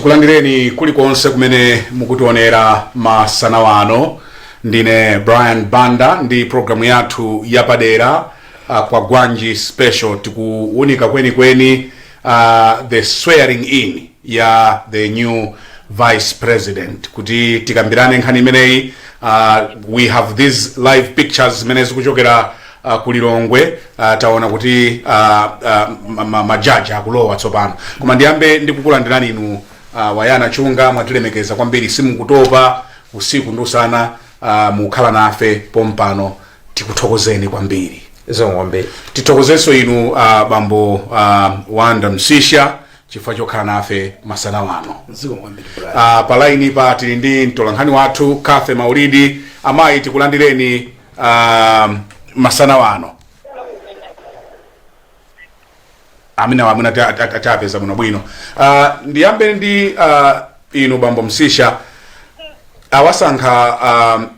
tikulandireni kulikonse kumene mukutionera masana wano. Ndine Brian Banda ndi programu yathu yapadera Kwagwanji special tikuunika kweni the swearing in ya the new vice president kuti tikambirane nkhani imeneyi. We have these live pictures zimene zikuchokera kulilongwe. Taona kuti majaji akulowa tsopano. Koma ndiyambe ndikukulandirani inu Wayana Chunga, mwatilemekeza kwambiri, simukutopa usiku ndusana mukhala nafe pompano, tikuthokozeni kwambiri. Zongombe tithokozenso inu bambo Wanda Msisha chifukwa chokhala nafe masana wano. Palaini pa tili ndi mtolankhani wathu Kathe Maulidi. Amayi tikulandireni masana wano. Amina atapeza muno bwino. Ndiyambe ndi inu bambo Msisha, awasankha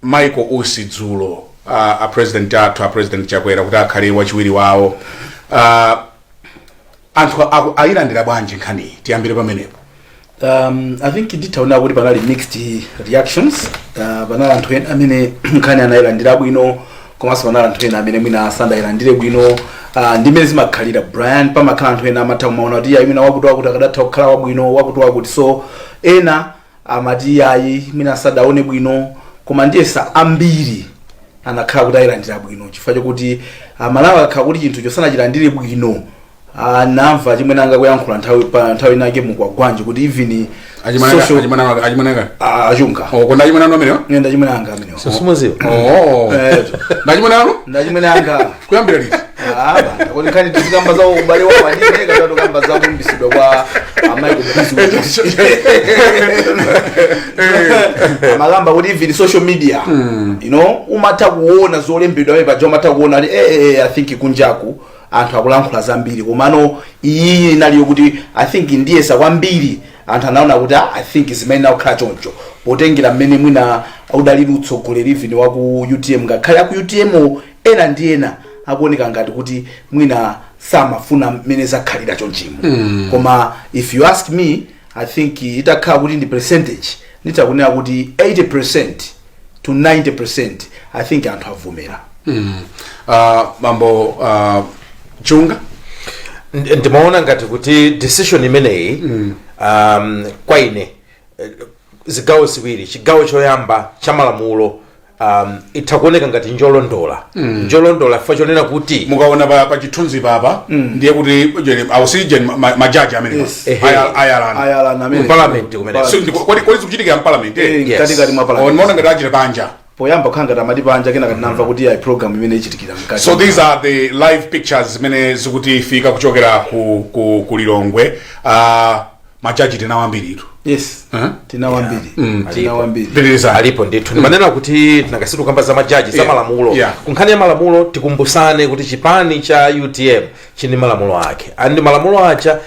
Michael Usi dzulo a president Chakwera kuti akhale wachiwiri wawo. Anthu ayilandira bwanji nkhani tiyambire pamenepo? I think nditaona kuti panali mixed reactions. Panali anthu ena amene nkhani anayilandira bwino, komanso panali anthu ena amene mwina sandayilandire bwino. Ndimene zimakhalira Brian, pamakhala anthu ena amatha kumaona kuti imene wakuti akadatha kukhala wabwino wakuti so ena amati ayi mwina sadaone bwino, koma ndiyesa ambiri anakhala kuti ayilandira bwino chifukwa chokuti Malawi akhala kuti chinthu chosanachilandire bwino. Namva chimwe nanga kuyankhula nthawi nake mukwagwanji kuti even ajimananga achunga konda ajimananga ameneyo nenda chimenanga ameneyo sumuziwa ndajimananga kuyambira liti kuti nkhani tizikamba za ubale wa wanine katatu kamba za kumbisidwa kwa Michael amalamba kuti even social media you know umatha kuona zolembedwa ayi paja umatha kuona ali I think kunjaku anthu akulankhula zambiri, komano iyi inaliyo kuti I think ndiyesa kwambiri anthu anaona kuti I think zimene akhala choncho potengera mmene mwina udali utsogoleri even wa ku UTM, ngakhale aku UTM ena ndi ena akuoneka ngati kuti mwina samafuna mmene zakhalira chonchimo. Koma if you ask me, I think itakhala kuti ndi percentage nitakunena kuti 80% to 90% I think anthu avomera. Mambo Chunga ndimaona ngati kuti decision imeneyi kwa ine zigawo ziwiri. Chigawo choyamba cha malamulo itakuoneka ngati njolondola chifukwa chonena kuti mukaona pa chithunzi papa ndiye kuti awusije majaji amene ayalana mu parliament kumene kwali zikuchitika mu parliament katikati mwa parliament muona ngati achita panja poyamba khanga tamati panja kena katinamva kuti ya program imene ichitikira mkati. So these are the live pictures zimene zikutifika kuchokera ku Lilongwe. Majaji tinawambiri. Yes. Tinawambiri. Alipo ndithu. Manena kuti tinakasitu kamba za majaji za malamulo. Kunkhani ya malamulo tikumbusane kuti chipani cha UTM chini malamulo ake. Andi malamulo acha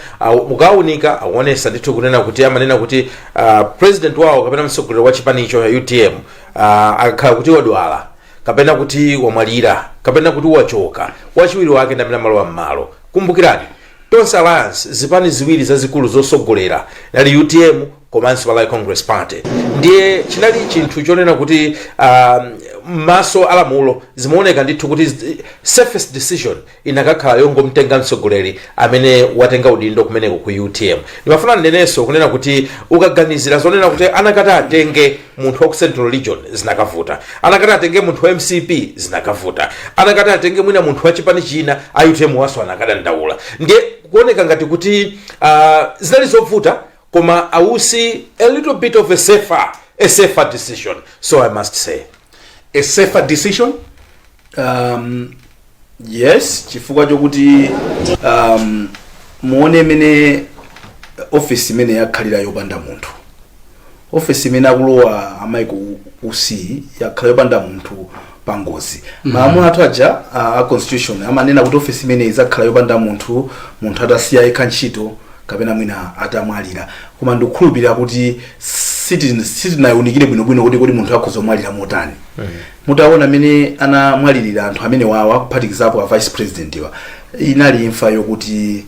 mukaunika aonesa ndithu kunena kuti amanena kuti president wao kapena mtsogoleri wa chipani icho ya UTM akakhala kuti wadwala kapena kuti wamwalira kapena kuti wachoka, wachiwiri wake ndamene malowa mmalo. Kumbukirani tonse alliance zipani ziwiri zazikulu zosogolera nali UTM komanso Malawi Congress Party. Ndiye chinali chinthu chonena kuti maso alamulo zimaoneka ndithu kuti safest decision inakakhala yongomtenga mtsogoleri amene watenga udindo kumeneko ku UTM. Ndimafuna nenenso kunena kuti ukaganizira zonena kuti anakati atenge munthu wa ku Central Region zinakavuta, anakati atenge munthu wa MCP zinakavuta, anakati atenge mwina munthu wa chipani china a UTM waso anakadandaula. Ndiye kuoneka ngati kuti zinali zovuta, koma awusi a little bit of a safer decision, so I must say. A safer decision? Yes, chifukwa chokuti muone mene office imene yakhalira yopanda munthu. Office imene akulowa Michael Usi yakhala yopanda munthu pangozi. Malamulo athu aja a constitution amanena kuti office imene izakhala yopanda munthu atasiya yekha ntchito kapena mwina atamwalira. Koma ndikukhulupirira kuti sitinayunikire bwinobwino kuti munthu akhoza kumwalira motani. Mutaona mene anamwalirira anthu amene wawa kuphatikizapo a vice president wa inali imfa yokuti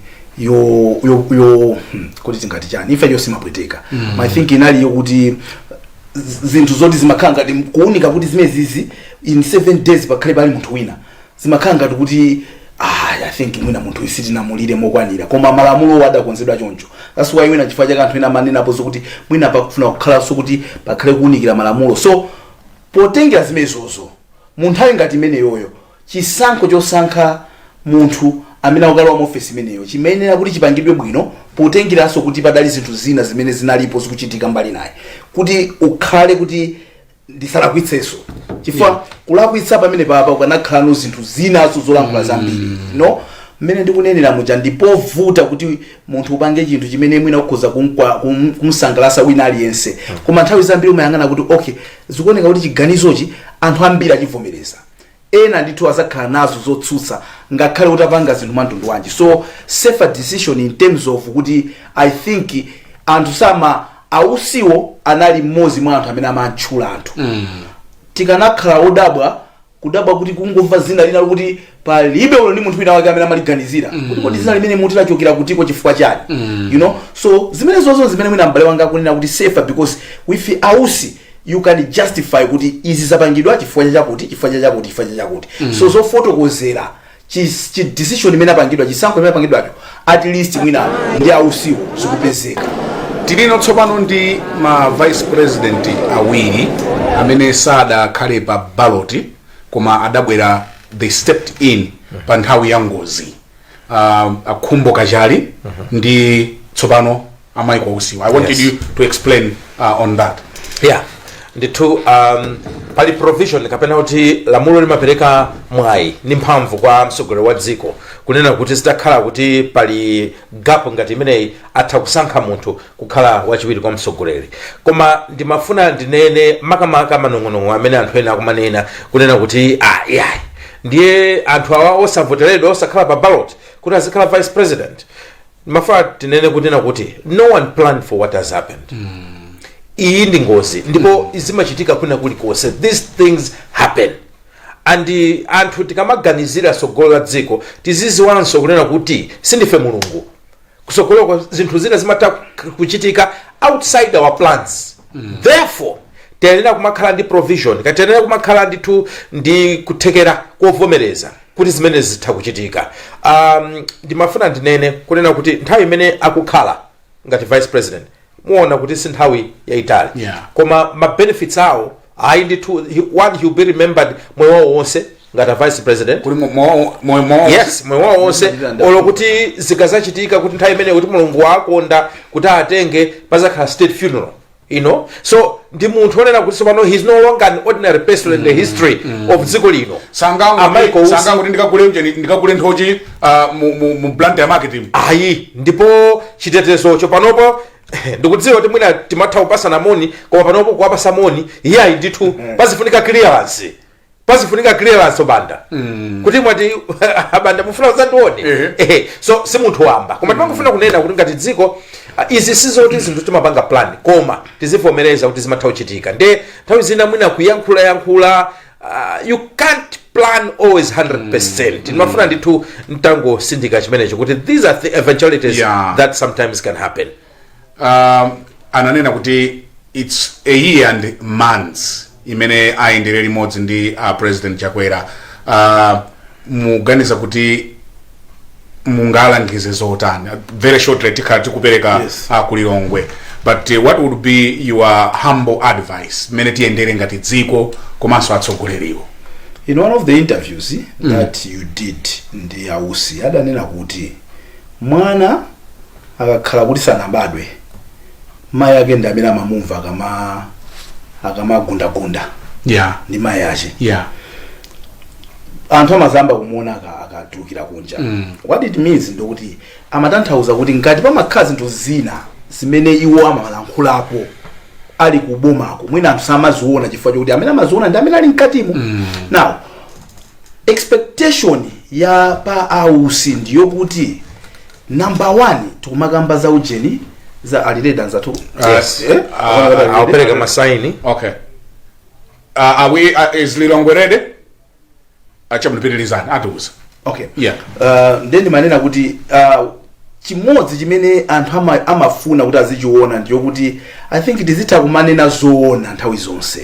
kuti tingati chani ife yosimapweteka I think inali yokuti zinthu zoti zimakhala ngati kuunika kuti zimezizi in 7 days pakhale pali munthu wina zimakhala ngati kuti I think mwina munthu isitinamulire mokwanira koma malamulo adakonzedwa choncho. That's why wina chifukwa chake anthu ena manena apo kuti mwina pakufuna kukhala kuti pakhale kuunikira malamulo. So potengera zimezozo munthu ali ngati imeneyoyo chisankho chosankha munthu amene akukalowa mu office imeneyo chimenera kuti chipangidwe bwino potengeranso kuti padali zinthu zina zimene zinalipo zikuchitika mbali naye kuti ukhale kuti ndisalakwitsenso chifukwa kulakwitsa pamene papa ukanakhala no zinthu zinazo zolankhula zambiri no mmene ndikunenera muja ndipovuta kuti munthu upange chinthu chimene mwina ukhoza kumsangalasa wina aliyense koma nthawi zambiri umayang'ana kuti okay zikuoneka kuti chiganizochi anthu ambiri achivomereza ena ndithu azakhala nazo zotsutsa ngakhale utapanga zinthu mwantundu wanji. So safer decision in terms of kuti I think anthu sama ausiwo anali mmodzi mwa anthu amene amatchula anthu tikanakhala kudabwa kuti kungomva zina lina kuti palibe ulo ndi munthu wina wake amene amaliganizira kuti kodi zina limene munthu lachokera kutiko chifukwa chani you know. So zimene zozo zimene mwina mbale wanga kunena kuti safer because with ausi you can justify kuti izi zapangidwa chifukwa chakuti so zofotokozera chi decision imene apangidwa chisankho imene apangidwacho at least mwina ndi ausiwo zikupezeka. Tilino tsopano ndi ma vice president awiri amene sadakhale pa ballot koma adabwera they stepped in pa nthawi ya ngozi akhumbo kachali ndi tsopano amaiko ausiwo. I wanted you to explain on that. Yeah. Ndithu pali provision kapena kuti lamulo limapereka mwayi ndi mphamvu kwa mtsogoleri wa dziko kunena kuti zitakhala kuti pali gap ngati imeneyi atha kusankha munthu kukhala wachiwiri kwa mtsogoleri. Koma ndimafuna ndinene makamaka manong'onong'o amene anthu ena akumanena kunena kuti ndiye anthu awa osavoteredwa osakhala pa ballot kuti azikhala vice president. Ndimafuna tinene kunena kuti no one planned for what has happened. Iyi ndi ngozi ndipo izimachitika kuna kulikonse. These things happen and anthu tikamaganizira sogolo la dziko tiziziwanso kunena kuti sindife mulungu kusogolo kwa zinthu zina zimatha kuchitika outside our plans. Therefore tiyenera kumakhala ndi provision tiyenera kumakhala ndithu ndi kuthekera kovomereza kuti zimene zitha kuchitika. Ndimafuna ndinene kunena kuti nthawi imene akukhala ngati vice president muona kuti si nthawi yaitali koma ma benefits awo ayi ndithu one he will be remembered moyo wawo wonse ngati vice president yes moyo wawo wonse olo kuti zikazachitika kuti nthawi imene kuti mulungu wakonda kuti atenge pazakhala state funeral you know. So ndi munthu onena kuti sopano he's no longer an ordinary person in the history of dziko lino. Sanga kuti ndikakule nthochi mu plant ya marketing ayi ndipo chitetezo chopanopo ndikudziwa kuti mwina timatha kupasana moni koma panopo kuwapasa moni iyayi ndithu pazifunika clearance obanda kuti mwati abanda mufuna uzandione so si munthu wamba koma timangofuna kunena kuti ngati dziko izi sizoti zinthu timapanga plan koma tizivomereza kuti zimatha kuchitika nde nthawi zina mwina kuyankhula you can't plan always 100%. Timafuna ndithu ntangosindika chimenecho kuti these are the eventualities that sometimes can happen. Ananena kuti it's a year and months imene ayenderera limodzi ndi president Chakwera. Muganiza kuti mungalangize zotani very shortly tikupereka kulilongwe but what would be your humble advice mene tiyendere ngati dziko komanso atsogoleriwo? In one of the interviews that you did ndi ausi adanena kuti mwana akakhala kuti sanabadwe mayi ake ndi amene amamumva akamagundagunda ndi mayi ache anthu amazamba kumuona akadukira kunja. What it means ndokuti amatanthauza kuti ngati pamakhala zinthu zina zimene iwo amalankhulapo ali kubomako mwina anthu samaziona chifukwa chokuti amene amaziona ndi amene ali mkatimo. Now expectation ya pa ausi ndiyo kuti number 1 tikumakamba za ujeni za alileda nzatu apereka masaini. Okay. Is Lilongwe ready? Achamupitirizana atuza. Okay. Then manena kuti chimodzi chimene anthu amafuna kuti azichiona ndiyo kuti I think tizitha kumanena zoona nthawi zonse.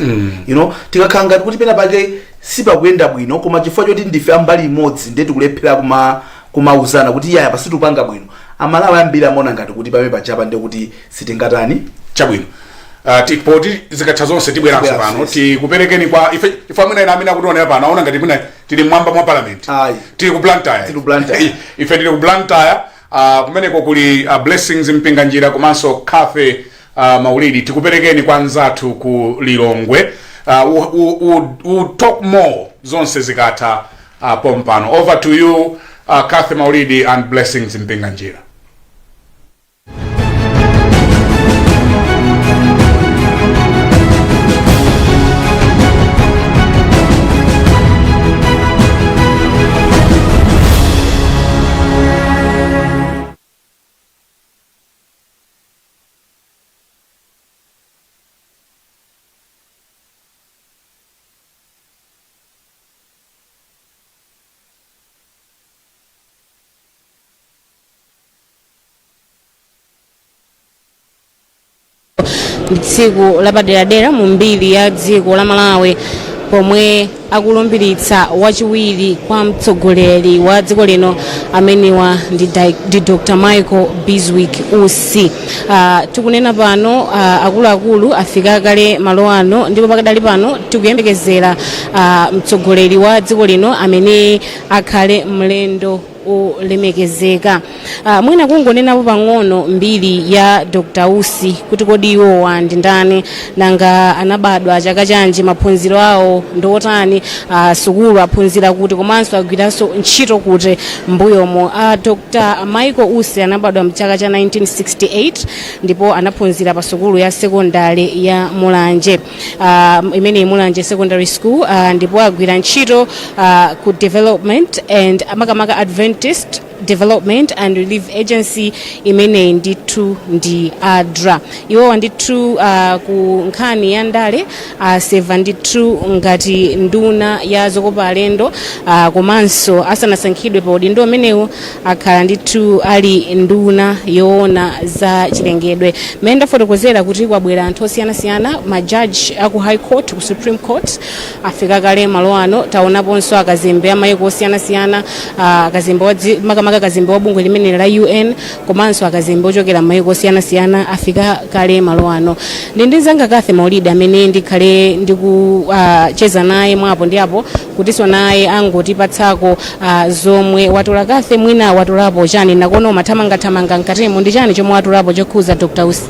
You know, tikakhala ngati kuti pena pake sipakuyenda bwino koma chifukwa choti ndife ambali imodzi ndiye tikulephera kumauzana kuti yaya pasitupanga bwino. Amalawi ambiri amaona ngati kuti pamene pachapa ndiye kuti sitingatani chabwino. Tipoti zikatha zonse tibweranso pano tikuperekeni kwa ife amene amene akutionera pano aona ngati muna tili mwamba mwa parliament. Tili ku Blantyre. Ife tili ku Blantyre. Kumeneko kuli Blessings Mpinganjira komanso Cafe Maulidi. Tikuperekeni kwa nzathu ku Lilongwe. We'll talk more zonse zikatha pompano. Over to you, Cafe Maulidi and Blessings Mpinganjira. Dziko lapaderadera mu mbiri ya dziko la Malawi pomwe akulumbiritsa wachiwiri kwa mtsogoleri wa dziko lino ameniwa ndi Dr. Michael Biswick Usi. Tikunena pano akuluakulu afika kale malo ano ndipo pakadali pano tikuyembekezera mtsogoleri wa dziko lino amene akhale mlendo ulemekezeka. Mwina kungonenapo pang'ono mbiri ya Dr. Usi kuti kodi iwowa ndi ndani nanga anabadwa chaka chanji, maphunziro awo ndotani, sukulu aphunzira kuti komanso agwiranso ntchito kuti mbuyomo. Dr. Michael Usi anabadwa mchaka cha 1968 ndipo anaphunzira pa sukulu ya sekondari ya Mulanje, imene Mulanje Secondary School, ndipo agwira ntchito ku development and makamaka Adventist Development and Relief Agency imene ndithu ndi ADRA. Iwo ndithu ku nkhani ya ndale seva ndithu ngati nduna ya zokopa alendo, komanso asanasankhidwe pa udindo umenewu akhala ndithu ali nduna yoona za chilengedwe. Mmene ndafotokozera kuti kwabwera anthu osiyanasiyana, majaji aku High Court ku Supreme Court afika kale malo ano. Taonaponso akazembe amayiko osiyanasiyana, akazembe makamaka akazembe wa bungwe limene la UN komanso akazembe ochokera mayiko osiyanasiyana afika kale malo ano. Ndindizanga Kathe Maulidi amene ndikhale ndikucheza naye mwapo ndi apo kutiswa naye angotipatsako zomwe watula. Kathe, mwina watulapo chani nakuona umathamangathamanga mkatimo, ndi chani chomwe watulapo chokhuza Dr. Usi?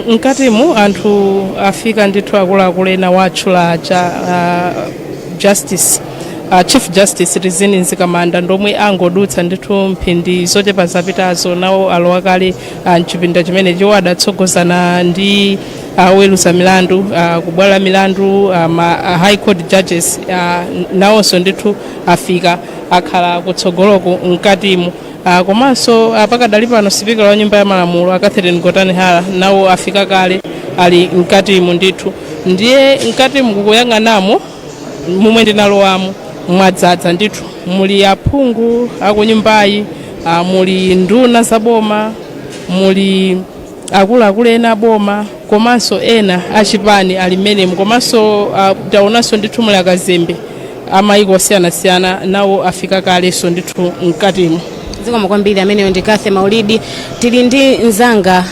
Mkatimu anthu afika ndithu akuluakulu ena watchula cha Justice Chief Justice Rizini Nzikamanda ndomwe angodutsa ndithu mphindi zochepa zapitazo nawo alowa kale mchipinda chimene iwo adatsogozana ndi oweruza milandu kubwala milandu High Court judges nawonso ndithu afika akhala kutsogoloko mkatimu. Komanso pakadali pano Speaker wa Nyumba ya Malamulo Catherine Gotani Hala nawo afika kale ali mkatimu ndithu. Ndiye mkatimu kukuyang'anamo momwe ndinalowamo mwadzadza ndithu, muli aphungu akunyumbayi, muli nduna zaboma, muli akuluakulu ena boma komanso ena achipani alimenemu, komanso taonanso ndithu muli akazembe amayiko osiyanasiyana nawo afika kaleso ndithu mkatimu. Zikomo kwambiri ameneyo ndi Kathe Maulidi. Tili ndi nzanga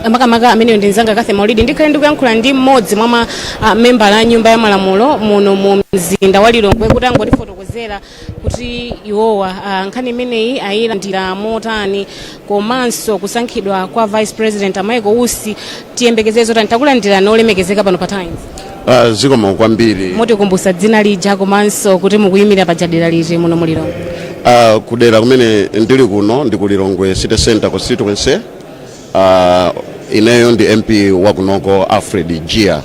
makamaka ameneyo ndi nzanga Kathe Maulidi. Ndikhale ndikuyankhula ndi mmodzi mwa memba la Nyumba ya Malamulo muno mu mzinda wa Lilongwe kuti angotifotokozera kuti iwowa nkhani imeneyi ayilandira motani, komanso kusankhidwa kwa Vice President Michael Usi tiyembekezezo tani takulandira nolemekezeka pano pa Times. Zikomo kwambiri. Mutikumbusa dzina lija komanso kuti mukuyimira pa jadera liti muno mu Lilongwe. Kudera kumene ndili kuno ndi ku Lilongwe City Center constituency. Ineyo ndi MP wa kunoko Alfred Gia.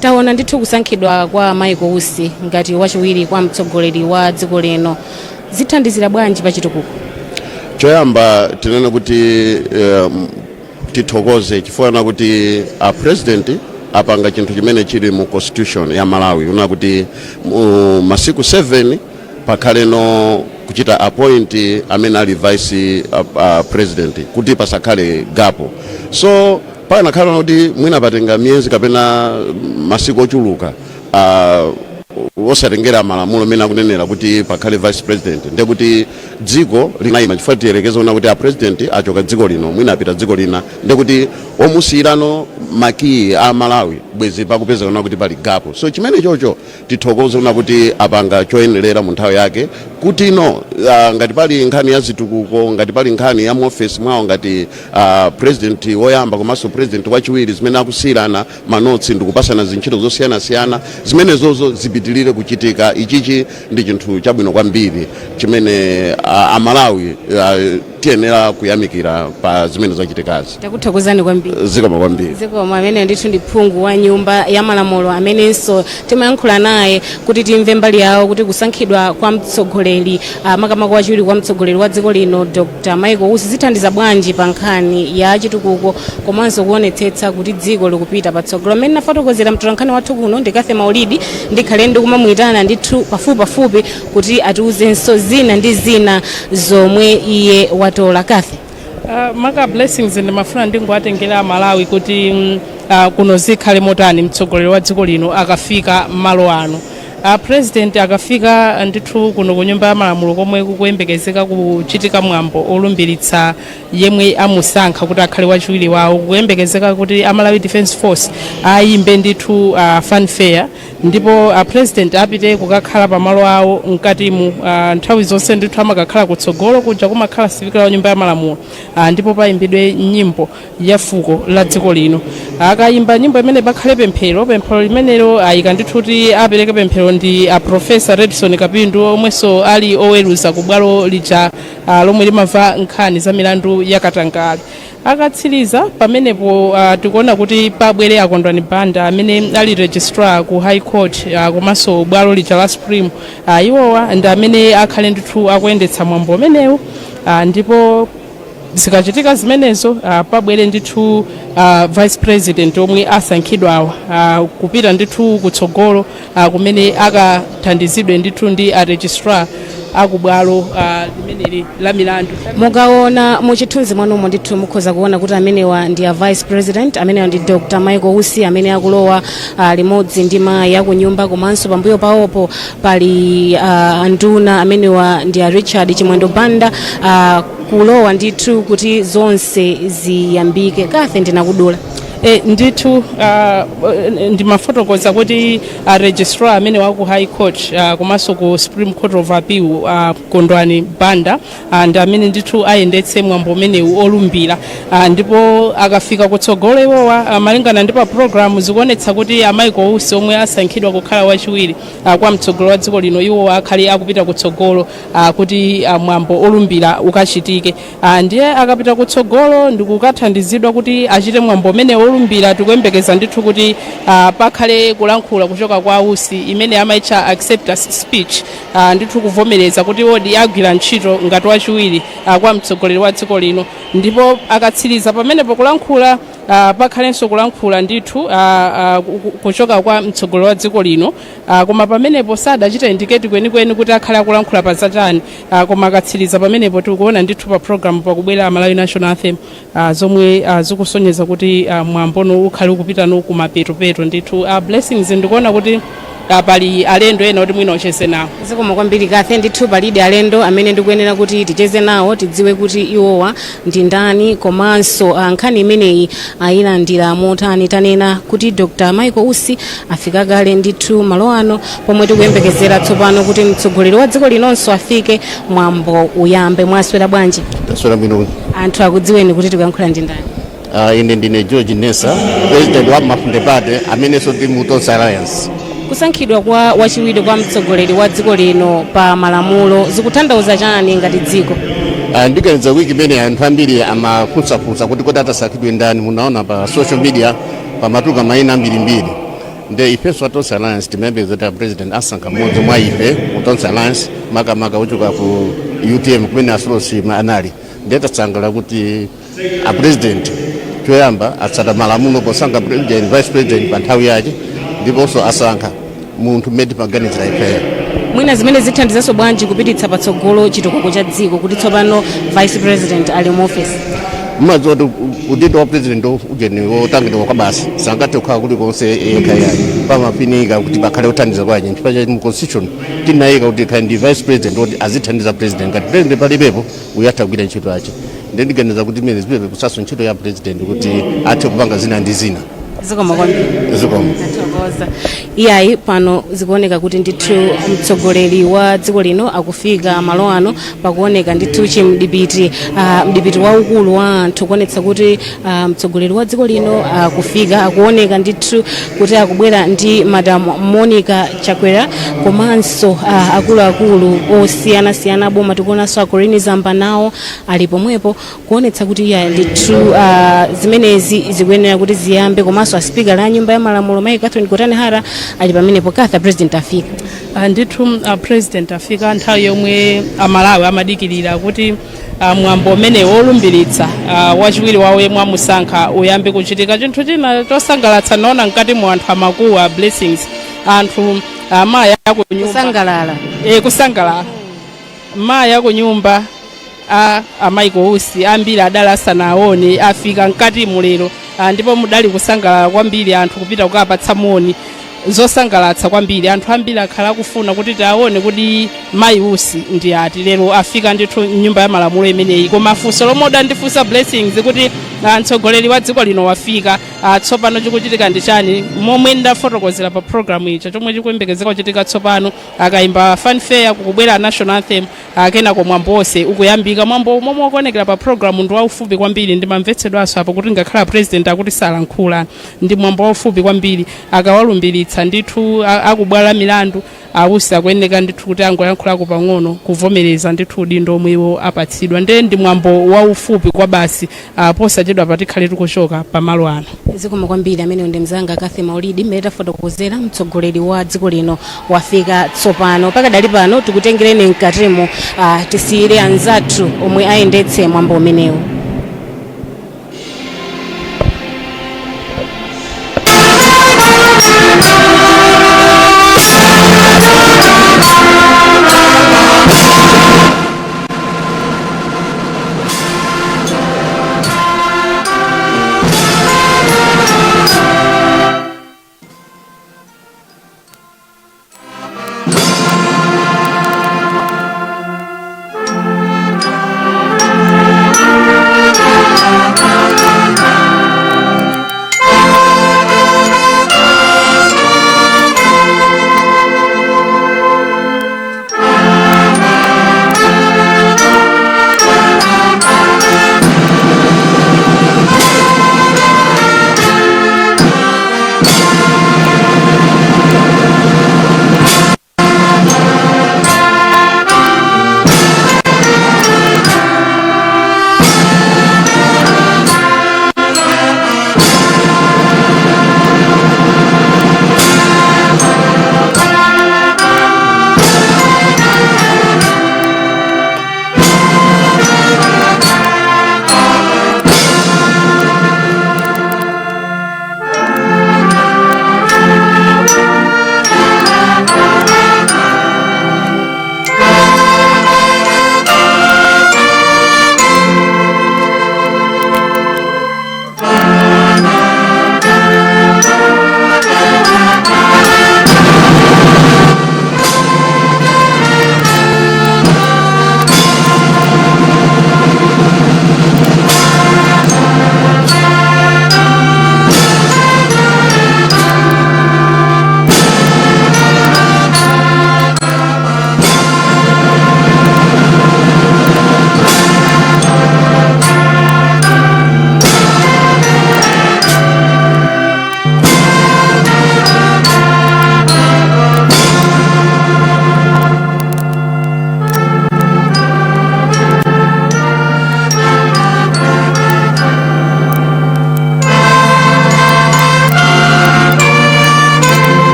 Taona ndithu kusankhidwa kwa Michael Usi ngati wachiwiri kwa mtsogoleri wa dziko lino zithandizira bwanji pa chitukuko? Choyamba tinene kuti tithokoze chifukwa kuti president apanga chinthu chimene chili mu constitution ya Malawi una kuti masiku 7 pakhale no kuchita appoint amene ali vice president kuti pasakhale gapo. So panakhala kuti mwina patenga miyezi kapena masiku ochuluka osatengera malamulo amene akunenera kuti pakhale vice president ndekuti dziko linayima chifukwa tiyerekeza ona kuti a president achoka dziko lino mwina apita dziko lina ndekuti omusiyirano makiyi a Malawi bwezi pakupeza ona kuti pali gapo. So chimene chocho tithokoze ona kuti apanga choyenerera mu nthawi yake kuti ngati pali nkhani ya zitukuko ngati pali nkhani ya office mwawo ngati president woyamba komanso president wachiwiri zimene akusiyirana manotsi ndikupasana zintchito zosiyana-siyana zimene zozo zipitilire kuchitika. Ichichi ndi chinthu chabwino kwambiri chimene Amalawi tiyenera kuyamikira pa zimene zachitikazi. Takuthokozani kwambiri. Zikoma kwambiri. Zikoma amene ndithu ndi phungu wa nyumba ya malamulo amenenso timayankhula naye kuti timve mbali yawo kuti kusankhidwa kwa mtsogoleri makamaka wachiwiri kwa mtsogoleri wa dziko lino Dr. Michael Usi zithandiza bwanji pa nkhani ya chitukuko komanso kuonetsetsa kuti dziko likupita patsogolo. Amene nafotokozera mtolankhani wathu kuno ndikafe Maulidi ndikhale ndikumamuyitana ndithu pafupi kuti atiuzenso zina ndi zina zomwe iye watola kafe. Maka blessings ndimafuna ndingoatengera Malawi kuti kuno zikhale motani mtsogoleri wa dziko lino akafika malo ano. President akafika ndithu kuno ku nyumba ya malamulo komwe kuyembekezeka kuchitika mwambo olumbiritsa yemwe amusankha kuti akhale wachiwiri wawo, kuyembekezeka kuti Malawi Defense Force ayimbe ndithu fanfare ndipo president apite kukakhala pamalo awo mkati mu nthawi zonse ndithu amakakhala kutsogolo kuja kumakhala sifikira wa nyumba ya malamulo ndipo payimbidwe nyimbo ya fuko la dziko lino. Akayimba nyimbo imene pakhale pemphero limenelo ayika ndithu kuti apereke pemphero ndi Professor Redson Kapindu omwenso ali oweruza ku bwalo lija lomwe limamva nkhani za milandu ya Katangale. Akatsiriza pamenepo tikuona kuti pabwere Akondwani Banda amene ali registrar ku High Court komanso bwalo lija la Supreme. Iwowa ndi amene akhale ndithu akuyendetsa mwambo umenewu ndipo zikachitika zimenezo pabwere ndithu vice president omwe asankhidwa kupita ndithu kutsogolo kumene akathandizidwe ndithu ndi registrar akubwalo limeneli la milandu. Mukaona muchithunzi mwanomo ndithu mukhoza kuona kuti amenewa ndi vice president amenewa ndi Dr. Michael Usi amene akulowa limodzi ndi mayi akunyumba komanso pambuyo pawopo pali nduna amenewa ndi Richard Chimwendo Banda kulowa ndithu kuti zonse ziyambike. Kafe ndinakudula ndithu ndimafotokoza kuti registrar amene waku High Court komanso ku Supreme Court of Appeal Kondwani Banda ndi amene ndithu ayendetse mwambo umenewu olumbira ndipo akafika kutsogolo iwowa malingana ndi pa program zikuonetsa kuti Michael Usi omwe asankhidwa kukhala wachiwiri kwa mtsogolo wa dziko lino iwowa akhale akupita kutsogolo kuti mwambo olumbira ukachitike. Ndiye akapita kutsogolo ndikukathandizidwa kuti achite mwambo umenewu olumbira. Tikuyembekeza ndithu kuti pakhale kulankhula kuchoka kwa Usi imene amaitcha acceptance speech ndithu kuvomereza kuti wodi agwira ntchito ngati wachiwiri kwa mtsogoleri wa dziko lino ndipo akatsiriza pamenepo kulankhula pakhalenso kulankhula ndithu kuchoka kwa mtsogoleri wa dziko lino koma pamenepo sadachita indicate kwenikweni kuti akhale akulankhula pa zachani koma akatsiriza pamenepo tikuona ndithu pa program pakubwera Malawi National Anthem zomwe zikusonyeza kuti mwambono ukhale ukupita no kumapeto ndithu blessings ndikuona kuti pali alendo ena kuti mwina ocheze nawo. Zikoma kwambiri Kathe ndithu palidi alendo amene ndikuyenera kuti ticheze nawo tidziwe kuti iwowa ndi ndani komanso nkhani imeneyi ayilandira motani. Tanena kuti Dr. Michael Usi afika kale ndithu malo ano pomwe tikuyembekezera tsopano kuti mtsogoleri wa dziko linonso afike mwambo uyambe. Mwaswera bwanji? Taswera bwino. Anthu akudziweni kuti tikuyankhula ndi ndani? Ine ndine George Nessa, president wa Mafunde Bade amene so ndi Mutonsa Alliance. Kusankhidwa kwa wachiwiri kwa mtsogoleri wa dziko lino pa malamulo zikutanthauza chani ngati dziko? Ndiganiza wiki imene anthu ambiri amafunsafunsa kuti kodi atasankhidwe ndani. Munaona pa social media pamatuka mayina ambirimbiri nde ifenso Mutonsa Alliance timembeza president asankha mmodzi mwa ife Mutonsa Alliance makamaka uchoka ku UTM kumene asulosi anali nde tatsangala kuti a president choyamba atsata malamulo posankha president vice president pa nthawi yake ndiponso asankha munthu mmene timaganizira ifeyo. mwina zimene zithandizaso bwanji kupititsa patsogolo chitukuko cha dziko kuti tsopano vice president ali mu office? mmadziwa kuti udindo wa president ujeni wotangidwa kwa basi sangathe kukhala kulikonse yekha yayi pamafinika kuti pakhale kuthandiza kwake chifukwa cha mu constitution tinayika kuti khale ndi vice president kuti azithandiza president ngati president palibepo uyatha kugwira ntchito yake. Ndiganiza kuti mene zipepe kusaso ntchito ya president kuti athe kupanga zina ndi zina. Zikoma kwambiri. Zikoma. Iyayi pano zikuoneka kuti ndithu mtsogoleri wa dziko lino akufika malo ano pakuoneka ndithu chimdipiti mdipiti waukulu wa anthu kuonetsa kuti mtsogoleri wa dziko lino akufika akuoneka ndithu kuti akubwera ndi Madam Monica Chakwera komanso akuluakulu osiyanasiyana boma tikuonanso akorini zamba nawo ali pomwepo kuonetsa kuti iyayi ndithu zimenezi zikuyenera kuti ziyambe komanso asipika la nyumba ya malamulo Mai Catherine Kotane Hara ali pamenepo katha president afika. Ndithu president afika nthawi yomwe amalawi amadikirira kuti mwambo umene wolumbiritsa wachiwiri wawo yemwe amusankha uyambe kuchitika. Chinthu china chosangalatsa naona mkati mu anthu amakuwa blessings anthu amaya kusangalala kusangalala maya ku nyumba amaiko usi ambiri adala asanaone afika mkati mulero ndipo mudali kusangalala kwambiri anthu kupita kukapatsa moni zosangalatsa kwambiri anthu ambiri akhala kufuna kuti taone kuti mayi usi ndi ati lero afika ndithu nyumba ya malamulo imeneyi koma funso lomoda ndifunsa blessings kuti mtsogoleri wa dziko lino wafika tsopano chikuchitika ndi chani momwe ndafotokozera pa program icha chomwe chikuyembekezeka kuchitika tsopano akayimba fanfare kukubwera national anthem kenako mwambo wonse ukuyambika mwambo momwe ukuonekera pa program ndi waufupi kwambiri ndimamvetsedwanso apo kuti ngakhala president akuti salankhula ndi mwambo waufupi kwambiri akawalumbiritsa ndithu akubwala milandu awusi akuyeneka ndithu kuti angoyankhulako pang'ono kuvomereza ndithu udindo omwewo apatsidwa ndi mwambo waufupi kwa basi posachedwa patikhale tikuchoka pamalo ano. Zikoma kwambiri amene ndi mzanga Kathy Maulidi mmene tafotokozera mtsogoleri wa dziko lino wafika tsopano pakadali pano tikutengereni mkatimo tisiyire anzathu omwe ayendetse mwambo umenewu.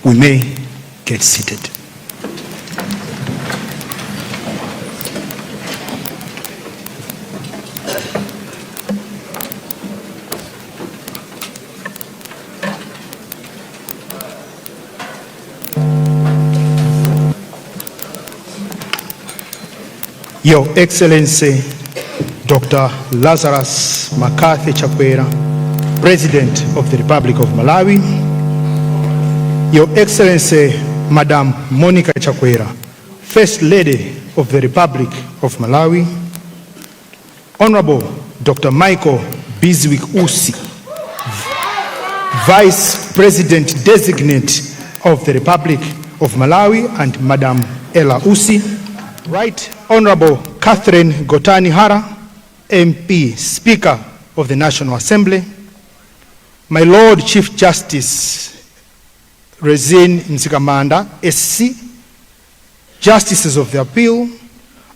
We may get seated. Your Excellency, Dr. Lazarus McCarthy Chakwera, President of the Republic of Malawi, Your Excellency, Madam Monica Chakwera, First Lady of the Republic of Malawi, Honorable Dr. Michael Biswick Usi, Vice President Designate of the Republic of Malawi, and Madam Ella Usi, Right Honorable Catherine Gotani Hara, MP, Speaker of the National Assembly, my Lord Chief Justice Rezin Nzikamanda, SC, Justices of the Appeal,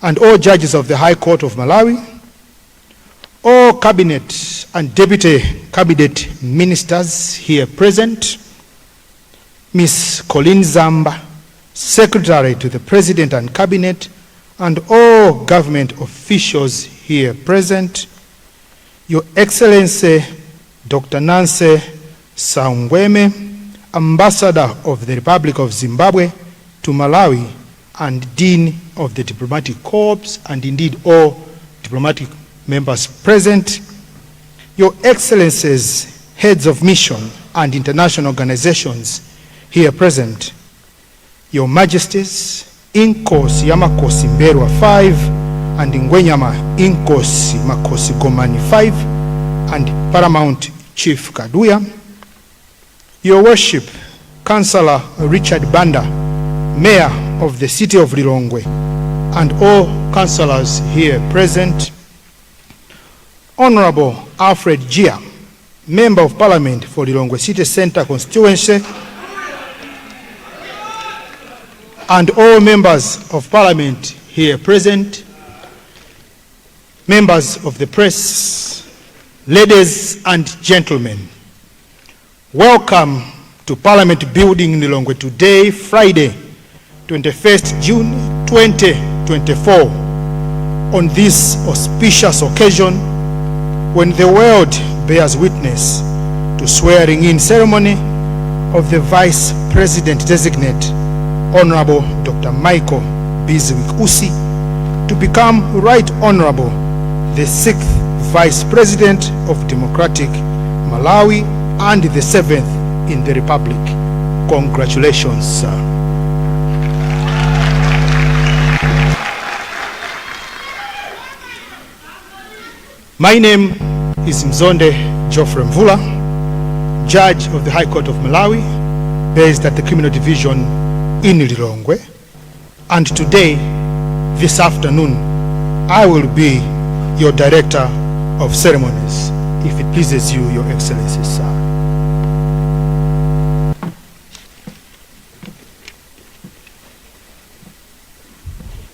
and all judges of the High Court of Malawi, all Cabinet and Deputy Cabinet Ministers here present, Ms. Colleen Zamba, Secretary to the President and Cabinet, and all government officials here present, Your Excellency Dr. Nancy Sangweme, Ambassador of the Republic of Zimbabwe to Malawi and Dean of the Diplomatic Corps, and indeed all diplomatic members present, Your Excellencies, heads of mission and international organizations here present, Your Majesties, Inkosi Yamakosi Mberwa 5 and Ngwenyama Inkosi Makosi Gomani 5 and Paramount Chief Kaduya, Your Worship, Councillor Richard Banda, Mayor of the City of Lilongwe, and all councillors here present, Honorable Alfred Gia, Member of Parliament for Lilongwe City Centre constituency, and all members of Parliament here present, members of the press, ladies and gentlemen, welcome to Parliament Building in Lilongwe today, Friday, 21st June 2024, on this auspicious occasion when the world bears witness to swearing-in ceremony of the Vice President Designate, Honorable Dr. Michael Biswick Usi, to become Right Honorable the 6th Vice President of Democratic Malawi and the 7th in the Republic. Congratulations, sir. My name is Mzonde Geoffrey Mvula, Judge of the High Court of Malawi, based at the Criminal Division in Lilongwe, and today, this afternoon, I will be your Director of Ceremonies, if it pleases you, Your Excellency, sir.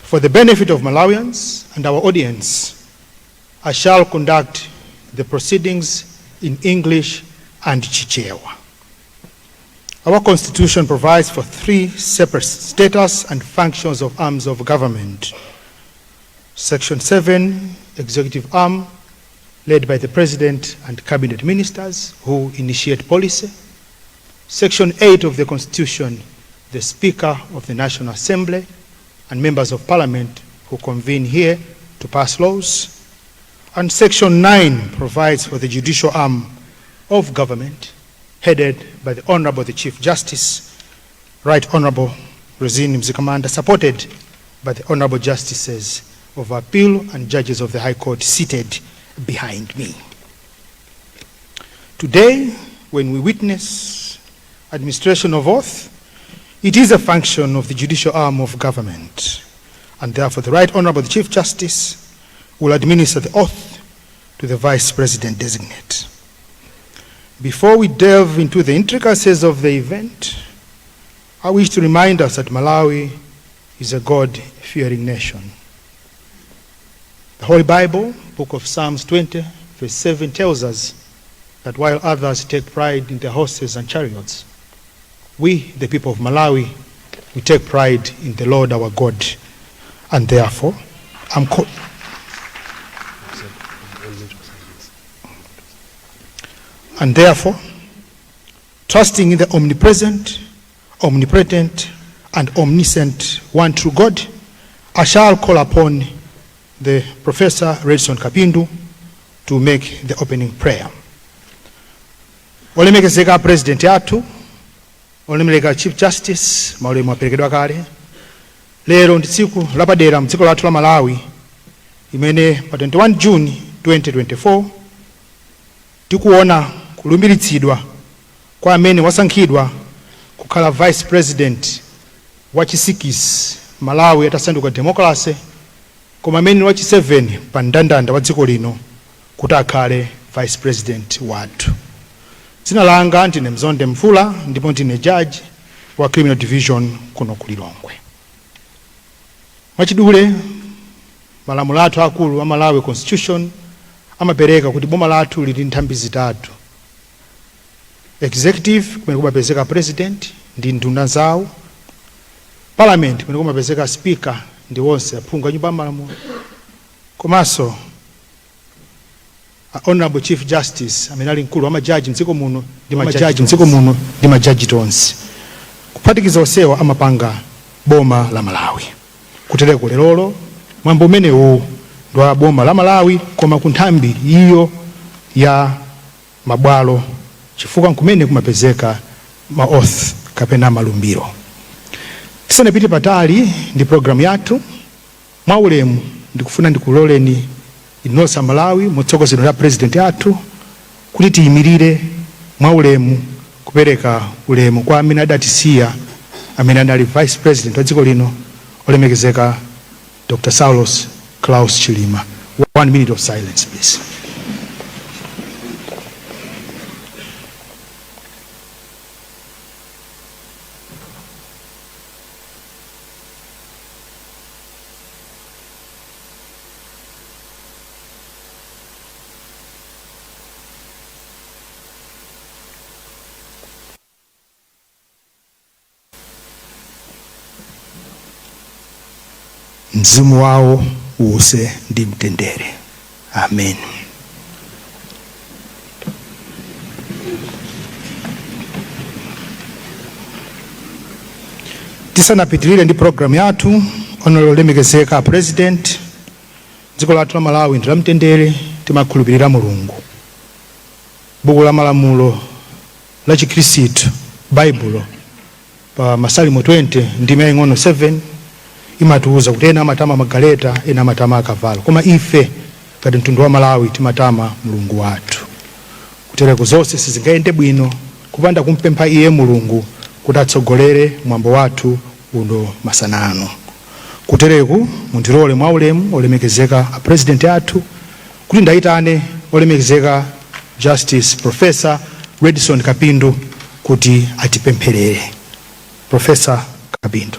For the benefit of Malawians and our audience, I shall conduct the proceedings in English and Chichewa. Our Constitution provides for 3 separate status and functions of arms of government. Section 7, executive arm, led by the President and Cabinet Ministers who initiate policy. Section 8 of the Constitution, the Speaker of the National Assembly and members of Parliament who convene here to pass laws. And Section 9 provides for the judicial arm of government, headed by the Honorable the Chief Justice, Right Honorable Rezin Nzikamanda, supported by the Honorable Justices of Appeal and judges of the High Court seated behind me. Today, when we witness administration of oath, it is a function of the judicial arm of government, and therefore the Right Honorable the Chief Justice will administer the oath to the Vice President Designate. Before we delve into the intricacies of the event, I wish to remind us that Malawi is a God-fearing nation. The Holy Bible, book of Psalms 20, verse 7 tells us that while others take pride in their horses and chariots, we, the people of Malawi, we take pride in the Lord our God, and therefore, trusting in the omnipresent, omnipotent, and omniscient one true God, I shall call upon the Professor Redson Kapindu to make the opening prayer. Olemekezeka President yathu, olemekezeka Chief Justice, maulemu aperekedwa kale. Lero ndi tsiku lapadera mdziko lathu la Malawi, imene pa 21 June 2024 tikuona kulumbiritsidwa kwa amene wasankhidwa kukhala Vice President wa chisikisi Malawi atasanduka democracy, koma amene wachi 7 pa ndandanda wa dziko lino kuti akhale Vice President wathu. Dzina langa ndine Mzonde Mfula, ndipo ndine judge wa Criminal Division kuno ku Lilongwe. Mwachidule malamulo athu akulu a Malawi Constitution amapereka kuti boma lathu lili nthambi zitatu: executive kumene kumapezeka president ndi nduna zawo, parliament kumene kumapezeka speaker ndi wonse aphungu a nyumba ya malamulo, komanso Honorable Chief Justice amene ali mkulu wa majaji mdziko muno ndi majaji tonse. Kuphatikiza onsewa amapanga boma la Malawi. Kutereko lerolo mwambo umenewu ndwa boma la Malawi, koma ku nthambi iyo ya mabwalo chifukwa nkumene kumapezeka ma oath kapena malumbiro. Tisanapite patali ndi programu yathu, mwaulemu ndikufuna ndikuloleni inonse Malawi motsogozedwa la president yathu kuti tiyimirire mwaulemu kupereka ulemu kwa amene adatisiya, amene anali Vice President wa dziko lino, olemekezeka Dr. Saulos Klaus Chilima. 1 minute of silence, please. Mzimu wao uuse ndi mtendere. Amen. Tisanapitirire ndi program yathu, onolemekezeka President, dziko lathu la Malawi ndi la mtendere, timakhulupirira Mulungu. Buku la malamulo la Chikhristu Bible pa Masalimo 20 ndime ing'ono 7 imatuuza kuti ena amatama magaleta, ena amatama akavalo, koma ife ngati mtundu wa Malawi timatama Mulungu wathu. Kutereko zonse sizingayende bwino kupanda kumpempha iye Mulungu kuti atsogolere mwambo wathu uno masanano. Kutereko mundirole mwaulemu olemekezeka a president yathu kuti ndayitane olemekezeka Justice Professor Redson Kapindu kuti atipempherere. Professor Kapindu.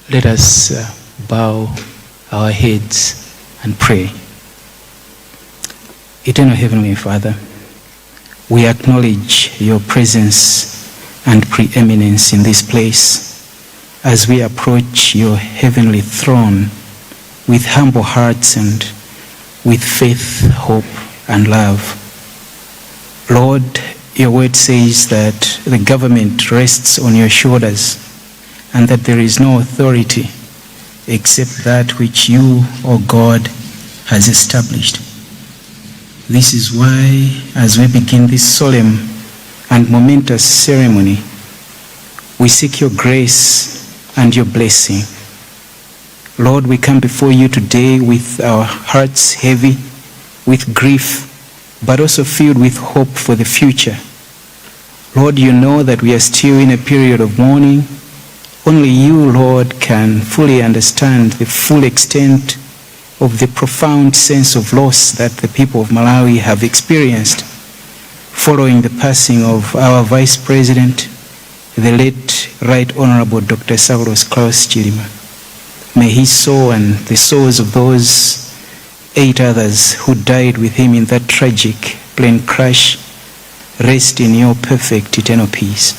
Let us bow our heads and pray. Eternal Heavenly Father, we acknowledge your presence and preeminence in this place as we approach your heavenly throne with humble hearts and with faith, hope, and love. Lord, your word says that the government rests on your shoulders, and that there is no authority except that which you, O God, has established. This is why, as we begin this solemn and momentous ceremony, we seek your grace and your blessing. Lord, we come before you today with our hearts heavy with grief, but also filled with hope for the future. Lord, you know that we are still in a period of mourning. Only you, Lord, can fully understand the full extent of the profound sense of loss that the people of Malawi have experienced following the passing of our Vice President, the late Right Honorable Dr. Saulos Klaus Chilima. May his soul and the souls of those 8 others who died with him in that tragic plane crash rest in your perfect eternal peace.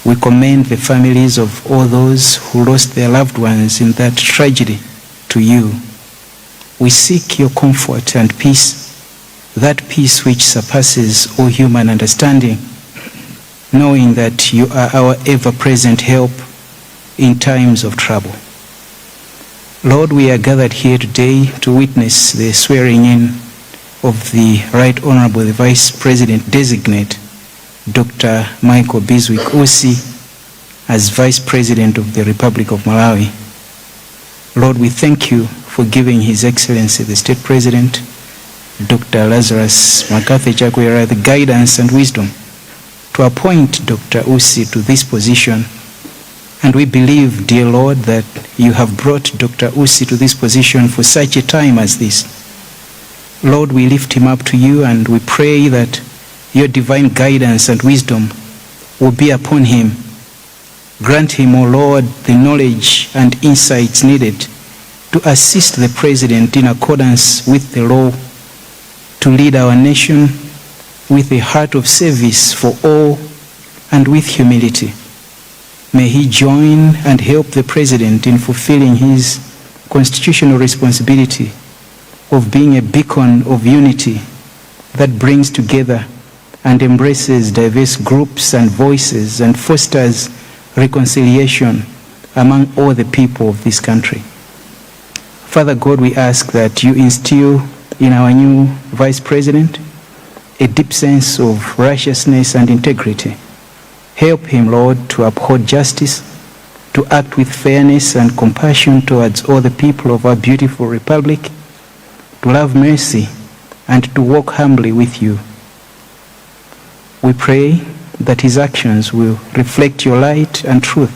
We commend the families of all those who lost their loved ones in that tragedy to you. We seek your comfort and peace, that peace which surpasses all human understanding, knowing that you are our ever-present help in times of trouble. Lord, we are gathered here today to witness the swearing in of the Right Honorable the Vice President Designate, Dr. Michael Biswick Usi, as Vice President of the Republic of Malawi. Lord, we thank you for giving His Excellency the State President, Dr. Lazarus Makathi Chakwera, the guidance and wisdom to appoint Dr. Usi to this position. And we believe, dear Lord, that you have brought Dr. Usi to this position for such a time as this. Lord, we lift him up to you and we pray that your divine guidance and wisdom will be upon him. Grant him, O Lord, the knowledge and insights needed to assist the President in accordance with the law, to lead our nation with a heart of service for all and with humility. May he join and help the President in fulfilling his constitutional responsibility of being a beacon of unity that brings together and embraces diverse groups and voices and fosters reconciliation among all the people of this country. Father God, we ask that you instill in our new Vice President a deep sense of righteousness and integrity. Help him, Lord, to uphold justice, to act with fairness and compassion towards all the people of our beautiful republic, to love mercy, and to walk humbly with you. We pray that his actions will reflect your light and truth,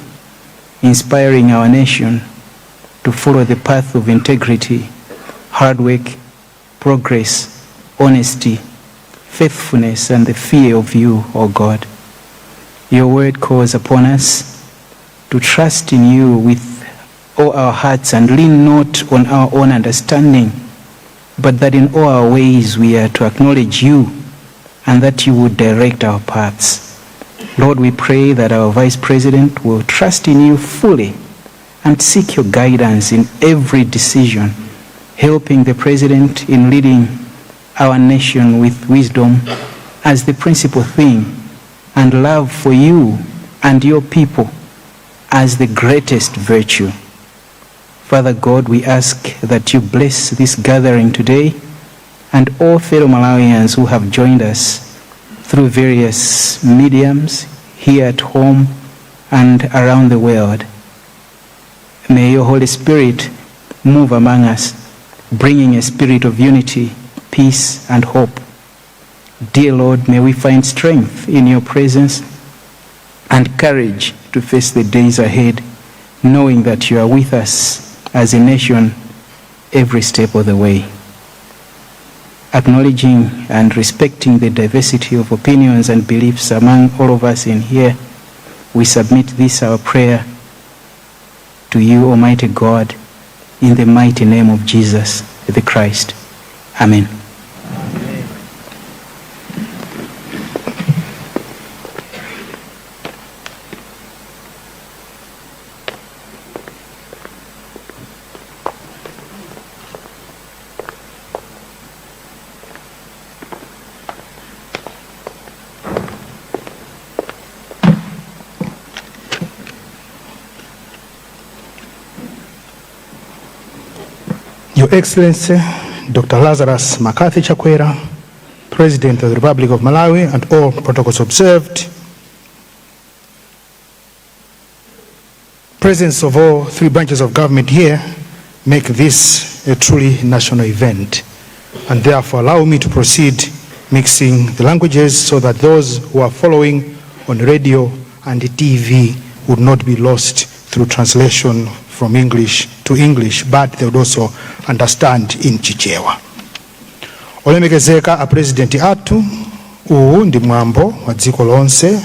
inspiring our nation to follow the path of integrity, hard work, progress, honesty, faithfulness, and the fear of you, O God. Your word calls upon us to trust in you with all our hearts and lean not on our own understanding, but that in all our ways we are to acknowledge you and that you would direct our paths. Lord, we pray that our Vice President will trust in you fully and seek your guidance in every decision, helping the President in leading our nation with wisdom as the principal thing, and love for you and your people as the greatest virtue. Father God, we ask that you bless this gathering today and all fellow Malawians who have joined us through various mediums here at home and around the world. May your Holy Spirit move among us, bringing a spirit of unity, peace, and hope. Dear Lord, may we find strength in your presence and courage to face the days ahead, knowing that you are with us as a nation every step of the way. Acknowledging and respecting the diversity of opinions and beliefs among all of us in here, we submit this, our prayer, to you, Almighty God, in the mighty name of Jesus the Christ. Amen. Your Excellency, Dr. Lazarus Makathi Chakwera, President of the Republic of Malawi, and all protocols observed. Presence of all 3 branches of government here make this a truly national event, and therefore allow me to proceed mixing the languages so that those who are following on radio and TV would not be lost through translation from English to English, but they would also understand in Chichewa. Olemekezeka a President atu, uwu ndi mwambo wa dziko lonse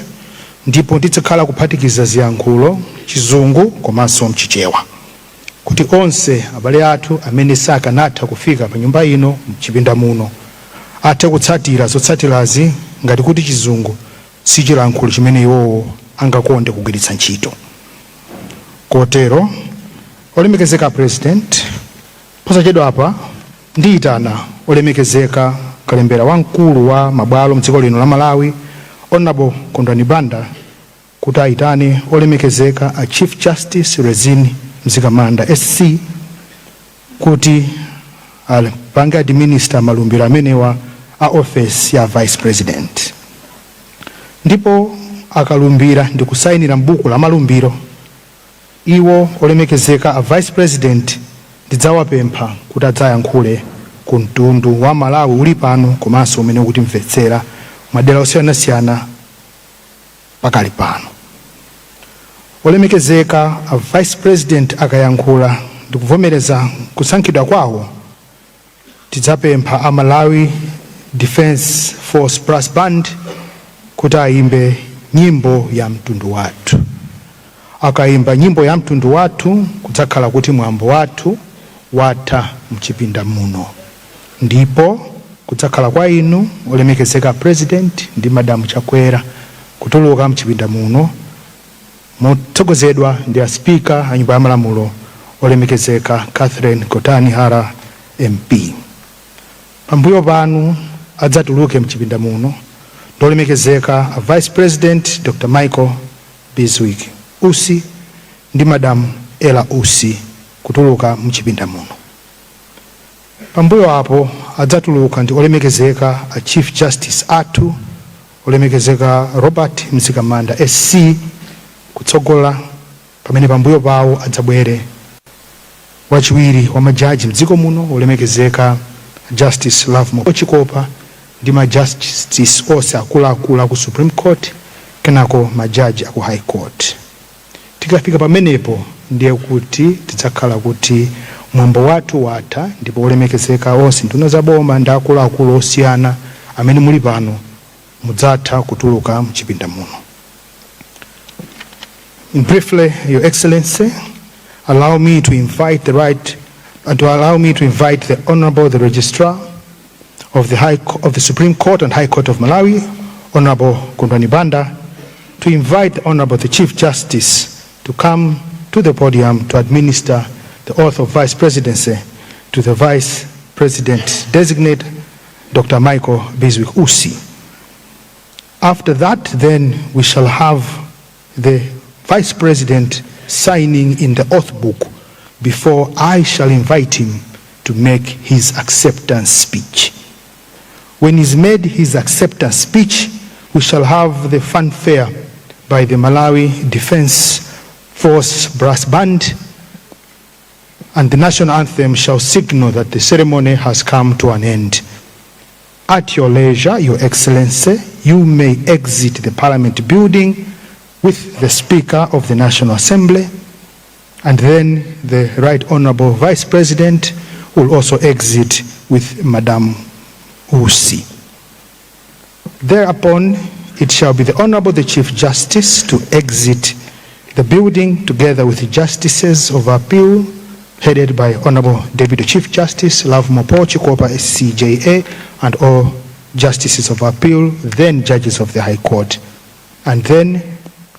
ndipo nditsakhala kuphatikiza ziyankhulo chizungu komanso mchichewa kuti onse abale athu amene sakanatha kufika pa nyumba ino mchipinda muno athe kutsatira zotsatirazi ngati kuti chizungu si chilankhulo chimene iwowo angakonde kugwiritsa ntchito. Kotero olemekezeka president posachedwa apa ndiyitana olemekezeka kalembera wamkulu wa mabwalo mdziko lino la Malawi Honorable Kwagwanji Banda kuti aitane olemekezeka a Chief Justice Rezini Mzikamanda SC kuti apange administer malumbiro amenewa a office ya Vice President. Ndipo akalumbira ndi kusainira mbuku la malumbiro iwo olemekezeka a Vice President ndidzawapempha kuti adzayankhule ku mtundu wa Malawi uli pano komanso umene kuti mvetsera madera osiyanasiyana pakali pano. Olemekezeka a Vice President akayankhula ndi kuvomereza kusankhidwa kwawo tidzapempha a Malawi Defense Force Brass Band kuti aimbe nyimbo ya mtundu wathu. Akaimba nyimbo ya mtundu wathu kudzakhala kuti mwambo wathu watha mchipinda muno. Ndipo kudzakhala kwa inu olemekezeka President ndi Madam Chakwera kutuluka mchipinda muno motsogozedwa ndi a Speaker a nyumba ya malamulo olemekezeka Kwagwanji Hara MP. Pambuyo panu adzatuluke mchipinda muno ndolemekezeka a Vice President Dr. Michael Bizwig Usi ndi Madam Ella Usi kutuluka mchipinda muno. Pambuyo apo adzatuluka ndi olemekezeka a Chief Justice athu olemekezeka Robert Mzikamanda SC kutsogola pamene pambuyo pawo adzabwere wachiwiri wa majaji mdziko muno olemekezeka Justice Love Mochikopa ndi majustice onse akuluakulu ku Supreme Court kenako majaji aku High Court. Tikafika pamenepo ndiye kuti tidzakhala kuti mwambo wathu watha ndipo olemekezeka onse nduna za boma ndi akuluakulu osiyana amene muli pano mudzatha kutuluka mchipinda muno. Briefly, Your Excellency, allow me to invite the Honorable the Registrar of the Supreme Court and High Court of Malawi, Honorable Kwagwanji Banda, to invite the Honorable the Chief Justice to come to the podium to administer the oath of Vice Presidency to the Vice President designate Dr. Michael Bizwig Usi. After that, then we shall have the Vice President signing in the oath book before I shall invite him to make his acceptance speech. When he's made his acceptance speech, we shall have the fanfare by the Malawi Defense Force Brass Band, and the national anthem shall signal that the ceremony has come to an end. At your leisure, Your Excellency, you may exit the Parliament building with the Speaker of the National Assembly, and then the Right Honorable Vice President will also exit with Madam Usi. Thereupon, it shall be the Honorable the Chief Justice to exit the building together with the Justices of Appeal headed by Honorable Deputy Chief Justice Love Mochikopa SCJA and all Justices of Appeal, then Judges of the High Court, and then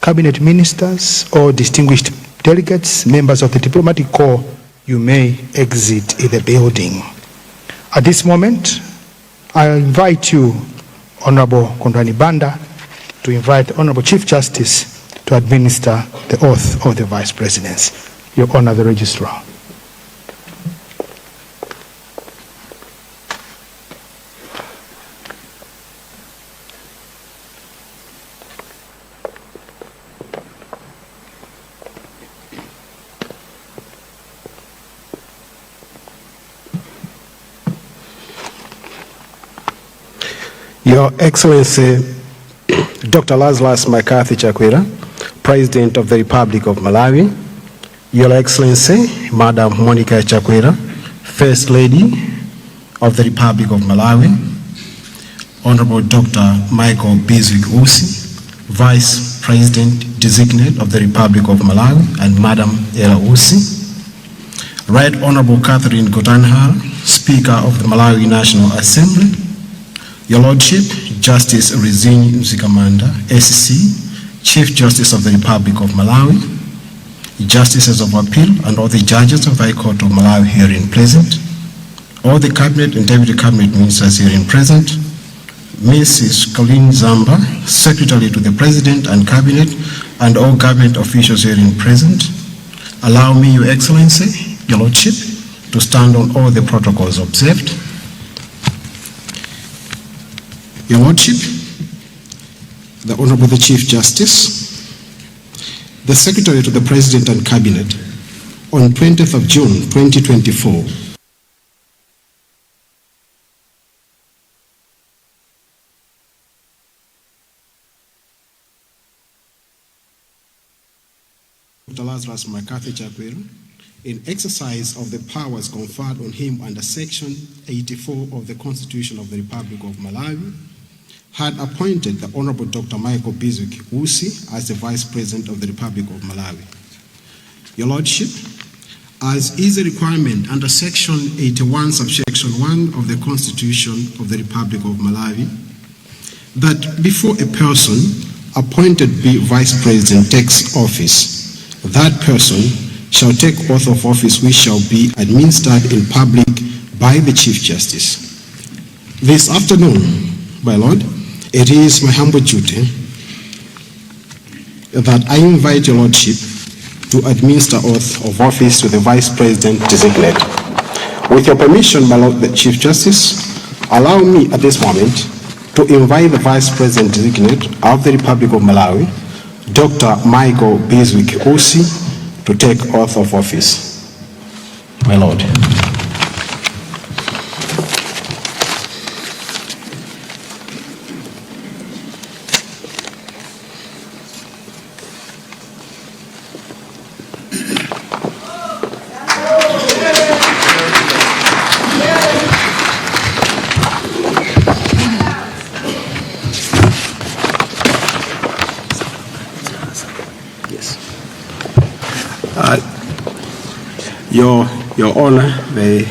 Cabinet Ministers or distinguished delegates, members of the Diplomatic Corps, you may exit the building. At this moment, I invite you, Honorable Kwagwanji Banda, to invite the Honorable Chief Justice to administer the oath of the Vice Presidency. Your Honor, the Registrar. Your Excellency, Dr. Lazarus McCarthy Chakwera, President of the Republic of Malawi, Your Excellency, Madam Monica Chakwera, First Lady of the Republic of Malawi, Honorable Dr. Michael Biswick Usi, Vice President Designate of the Republic of Malawi, and Madam Ella Usi. Right Honorable Catherine Gotanha, Speaker of the Malawi National Assembly. Your Lordship, Justice Rizini Mzikamanda, SC, Chief Justice of the Republic of Malawi, Justices of Appeal, and all the judges of the High Court of Malawi herein present, all the Cabinet and Deputy Cabinet Ministers herein present, Mrs. Colleen Zamba, Secretary to the President and Cabinet, and all government officials herein present. Allow me, Your Excellency, Your Lordship, to stand on all the protocols observed. Your Lordship, the Honorable the Chief Justice, the Secretary to the President and Cabinet, on 20th of June 2024, Dr. Lazarus McCarthy Chakwera, in exercise of the powers conferred on him under Section 84 of the Constitution of the Republic of Malawi, had appointed the Honorable Dr. Michael Biswick Usi as the Vice President of the Republic of Malawi. Your Lordship, as is a requirement under Section 81, subsection 1 of the Constitution of the Republic of Malawi, that before a person appointed be Vice President takes office, that person shall take oath of office which shall be administered in public by the Chief Justice. This afternoon, my Lord, it is my humble duty that I invite Your Lordship to administer oath of office to the Vice President designate. With your permission, my Lord, the Chief Justice, allow me at this moment to invite the Vice President designate of the Republic of Malawi, Dr. Michael Biswick Usi, to take oath of office. My Lord. Your Honor, the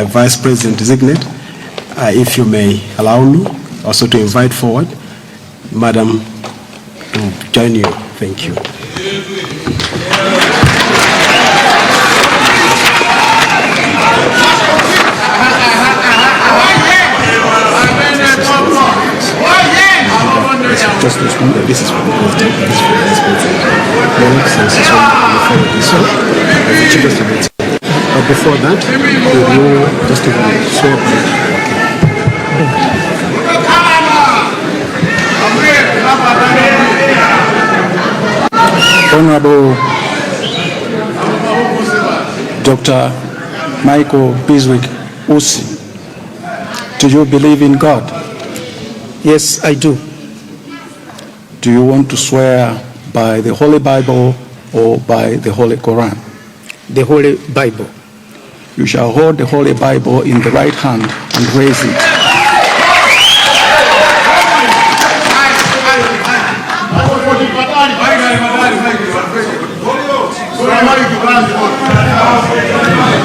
Vice President designate, if you may allow me also to invite forward Madam to join you. Thank you. Just this one. This is for the President. This is for the Vice President. But before that, we will just swear. Honorable Dr. Michael Biswick Usi, do you believe in God? Yes, I do. Do you want to swear by the Holy Bible or by the Holy Quran? The Holy Bible. You shall hold the Holy Bible in the right hand and raise it.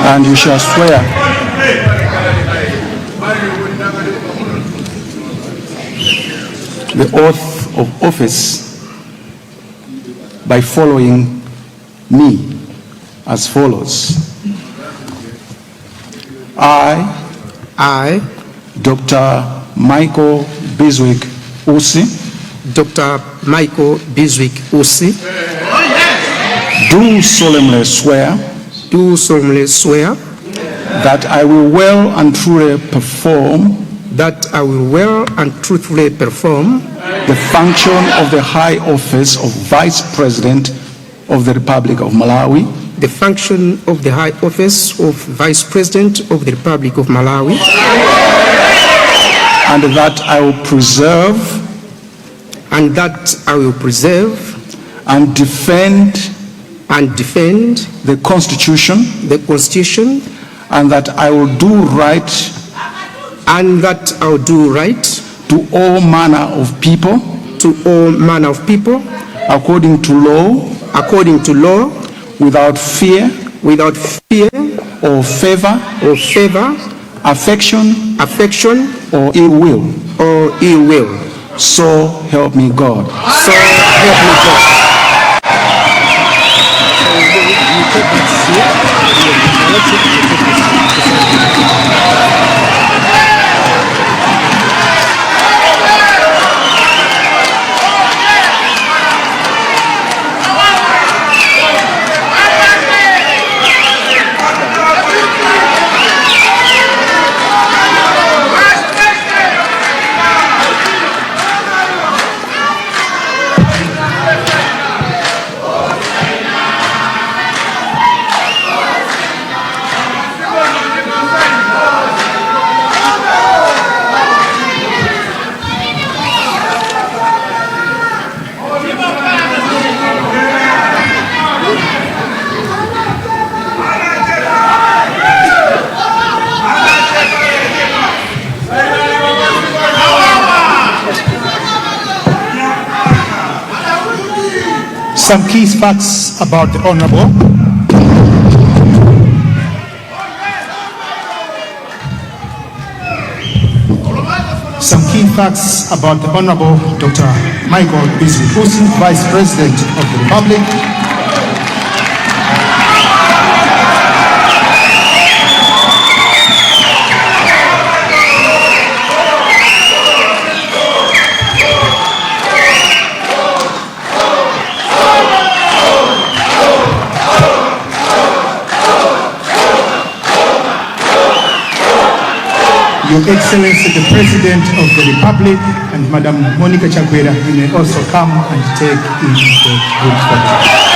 And you shall swear the oath of office by following me as follows. I, Dr. Michael Biswick Usi, Dr. Michael Biswick Usi, do solemnly swear that I will well and truly perform the function of the high office of Vice President of the Republic of Malawi, the function of the high office of Vice President of the Republic of Malawi, and that I will preserve and defend the Constitution, and that I will do right to all manner of people, according to law, without fear, or favor, affection, or ill will. So help me God. Some key facts about the Honorable. Some key facts about the Honorable Dr. Michael Beasley Usi, Vice President of the Republic. Your Excellency, the President of the Republic, and Madam Monica Chakwera, you may also come and take in the group photo.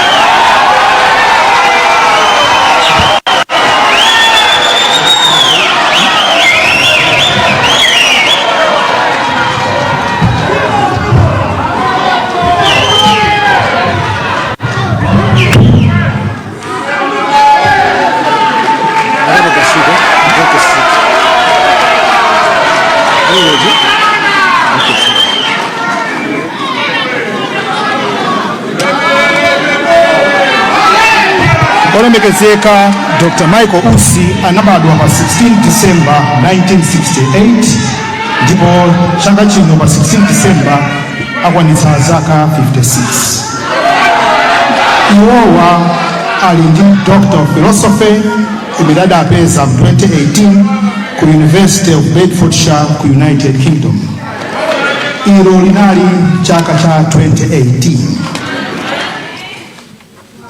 Olemekezeka Dr. Michael Usi anabadwa pa 16 December 1968 ndipo chaka chino pa 16 December akwanitsa zaka 56. Iwowa ali ndi Doctor of Philosophy imene adapeza mu 2018 ku University of Bedfordshire ku United Kingdom. Ilo linali chaka cha 2018.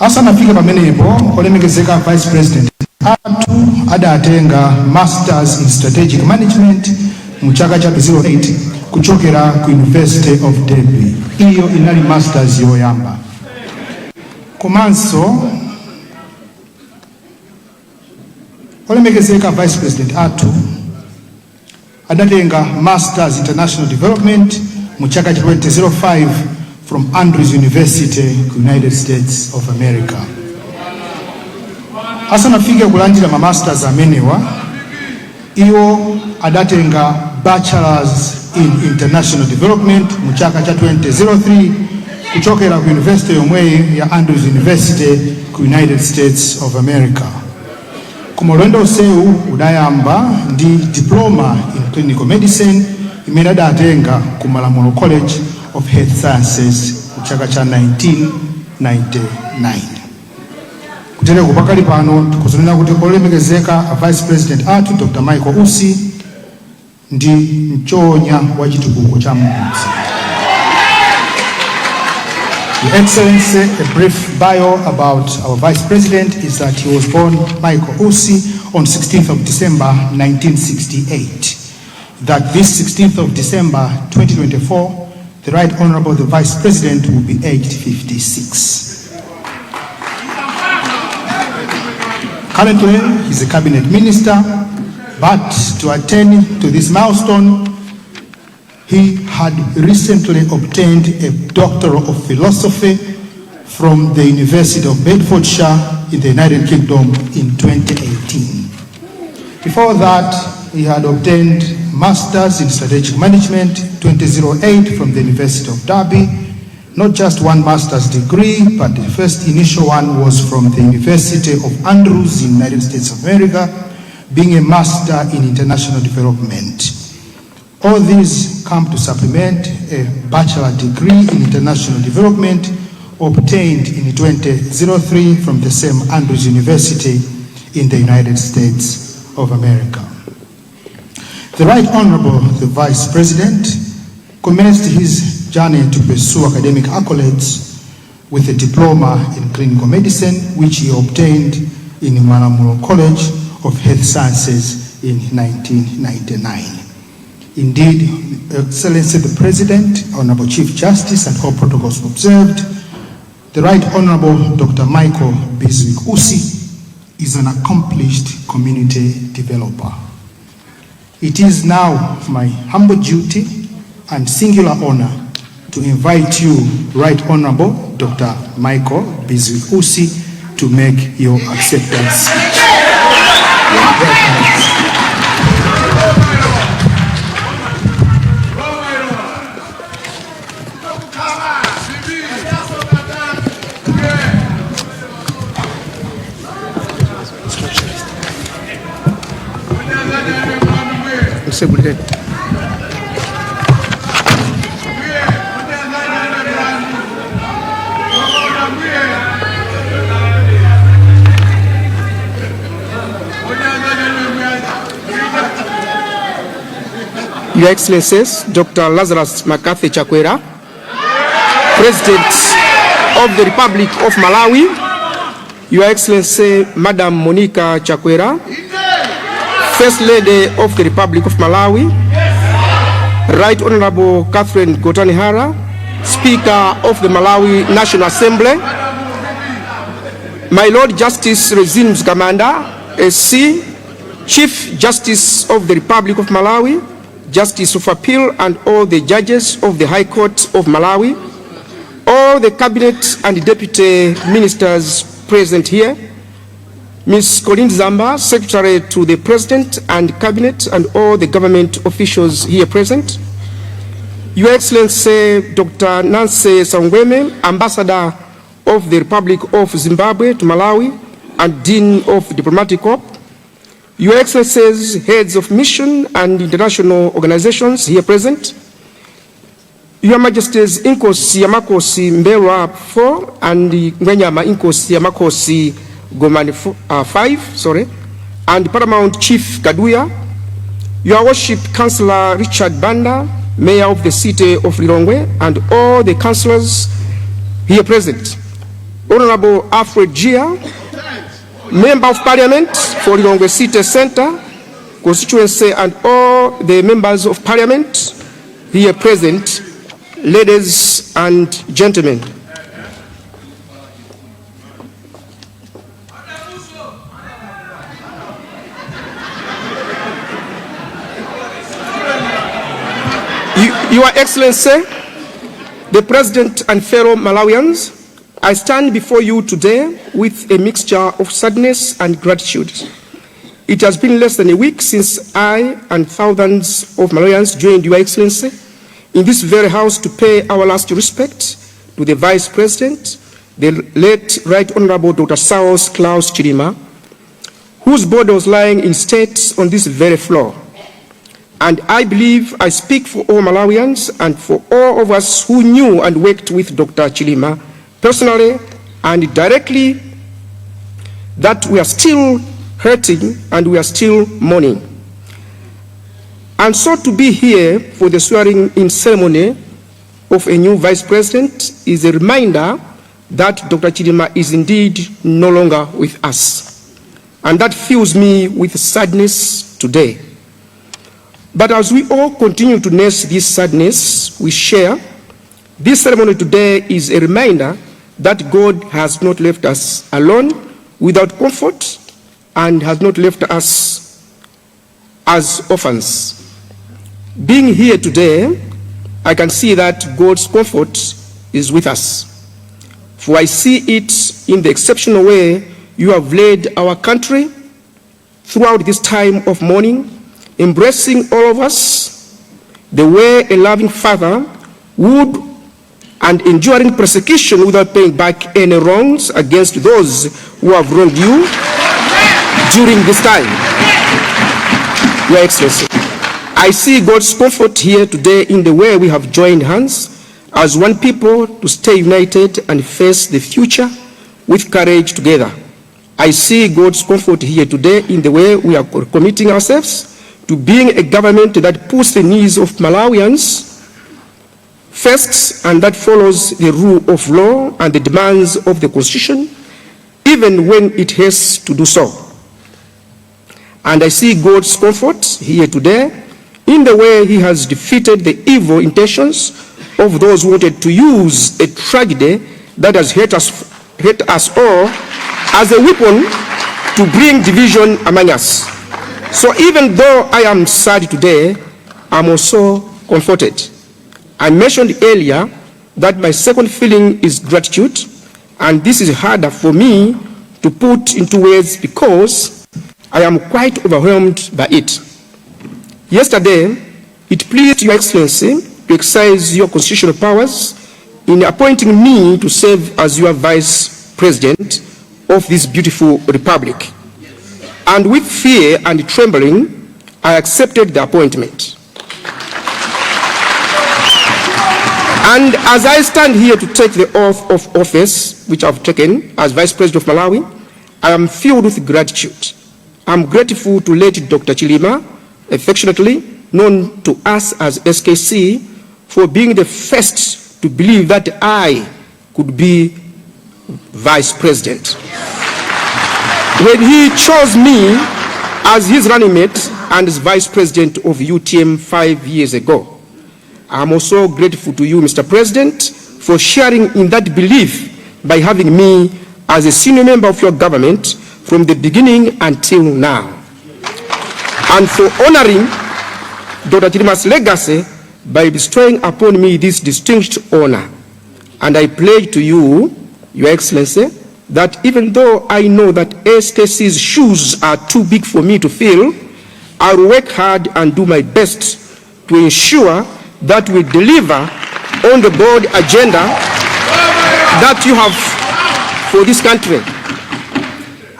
Asanafika pamenepo olemekezeka Vice President athu adatenga Masters in Strategic Management mu chaka cha 2008 kuchokera ku University of Derby. Iyo inali masters yoyamba. Komanso olemekezeka Vice President athu adatenga Masters International Development mu chaka cha 2005 from Andrews University, United States of America. Asanafike kulandira ma masters amenewa, iwo adatenga Bachelors in International Development mu chaka cha 2003 kuchokera ku University yomwe ya Andrews University ku United States of America. Kumulendo seu udayamba ndi Diploma in Clinical Medicine imene adatenga ku Malamulo College of Health Sciences chaka cha 1999. Kutere kupakali pano tikuzonena kuti olemekezeka Vice President athu Dr. Michael Usi ndi mchonya wa chitukuko cha Mpunzi. Your Excellency, a brief bio about our Vice President is that he was born Michael Usi on 16th of December 1968. That this 16th of December 2024 the Right Honorable the Vice President will be aged 56. Currently, he's a cabinet minister, but to attain to this milestone, he had recently obtained a Doctor of Philosophy from the University of Bedfordshire in the United Kingdom in 2018. Before that, he had obtained Masters in Strategic Management 2008 from the University of Derby. Not just one master's degree, but the first initial one was from the University of Andrews in the United States of America, being a master in international development. All these come to supplement a bachelor degree in international development obtained in 2003 from the same Andrews University in the United States of America. The Right Honorable the Vice President commenced his journey to pursue academic accolades with a diploma in clinical medicine, which he obtained in Malamulo College of Health Sciences in 1999. Indeed, Excellency the President, Honorable Chief Justice, and all protocols observed, the Right Honorable Dr. Michael Biswick Usi is an accomplished community developer. It is now my humble duty and singular honor to invite you, Right Honorable Dr. Michael Biswick Usi, to make your acceptance speech. Your Excellencies, Dr. Lazarus McCarthy Chakwera, President of the Republic of Malawi, Your Excellency, Madam Monica Chakwera, First Lady of the Republic of Malawi, Right Honorable Catherine Gotani Hara, Speaker of the Malawi National Assembly, My Lord Justice Rezin Mzikamanda, SC, Chief Justice of the Republic of Malawi, Justice of Appeal, and all the judges of the High Court of Malawi, all the cabinet and deputy ministers present here, Ms. Colleen Zamba, Secretary to the President and Cabinet, and all the government officials here present, Your Excellency Dr. Nancy Sangweme, Ambassador of the Republic of Zimbabwe to Malawi and Dean of Diplomatic Corps, Your Excellencies, heads of mission and international organizations here present, Your Majesties Inkosi Yamakosi Mberwa 4 and Ngwenyama Inkosi Yamakosi Gomani 5, and Paramount Chief Kaduya, Your Worship Councillor Richard Banda, Mayor of the City of Lilongwe, and all the councillors here present, Honorable Alfred Gia, Member of Parliament for Lilongwe City Centre constituency, and all the members of Parliament here present, ladies and gentlemen. Your Excellency, the President and fellow Malawians, I stand before you today with a mixture of sadness and gratitude. It has been less than a week since I and thousands of Malawians joined Your Excellency in this very house to pay our last respect to the Vice President, the late Right Honorable Dr. Saus Klaus Chilima, whose body was lying in state on this very floor. And I believe I speak for all Malawians and for all of us who knew and worked with Dr. Chilima personally and directly, that we are still hurting and we are still mourning. And so to be here for the swearing-in ceremony of a new Vice President is a reminder that Dr. Chilima is indeed no longer with us. And that fills me with sadness today. But as we all continue to nurse this sadness we share, this ceremony today is a reminder that God has not left us alone without comfort and has not left us as orphans. Being here today, I can see that God's comfort is with us. For I see it in the exceptional way you have led our country throughout this time of mourning, embracing all of us the way a loving father would, and enduring persecution without paying back any wrongs against those who have wronged you during this time. Your Excellency, I see God's comfort here today in the way we have joined hands as one people to stay united and face the future with courage together. I see God's comfort here today in the way we are committing ourselves to being a government that puts the needs of Malawians first and that follows the rule of law and the demands of the Constitution, even when it has to do so. And I see God's comfort here today in the way he has defeated the evil intentions of those who wanted to use a tragedy that has hurt us all as a weapon to bring division among us. So even though I am sad today, I'm also comforted. I mentioned earlier that my second feeling is gratitude, and this is harder for me to put into words because I am quite overwhelmed by it. Yesterday, it pleased Your Excellency to exercise your constitutional powers in appointing me to serve as your Vice President of this beautiful republic. And with fear and trembling, I accepted the appointment. And as I stand here to take the oath of office, which I've taken as Vice President of Malawi, I am filled with gratitude. I'm grateful to late Dr. Chilima, affectionately known to us as SKC, for being the first to believe that I could be Vice President. When he chose me as his running mate and as Vice President of UTM 5 years ago. I'm also grateful to you, Mr. President, for sharing in that belief by having me as a senior member of your government from the beginning until now, and for honoring Dr. Chilima's legacy by bestowing upon me this distinguished honor. And I pledge to you, Your Excellency, that even though I know that SKC's shoes are too big for me to fill, I will work hard and do my best to ensure that we deliver on the bold agenda that you have for this country.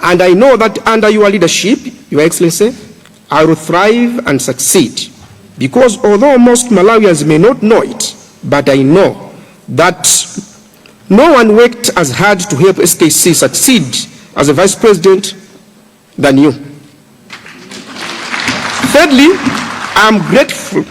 And I know that under your leadership, Your Excellency, I will thrive and succeed. Because although most Malawians may not know it, but I know that no one worked as hard to help SKC succeed as a Vice President than you. Thirdly, I am grateful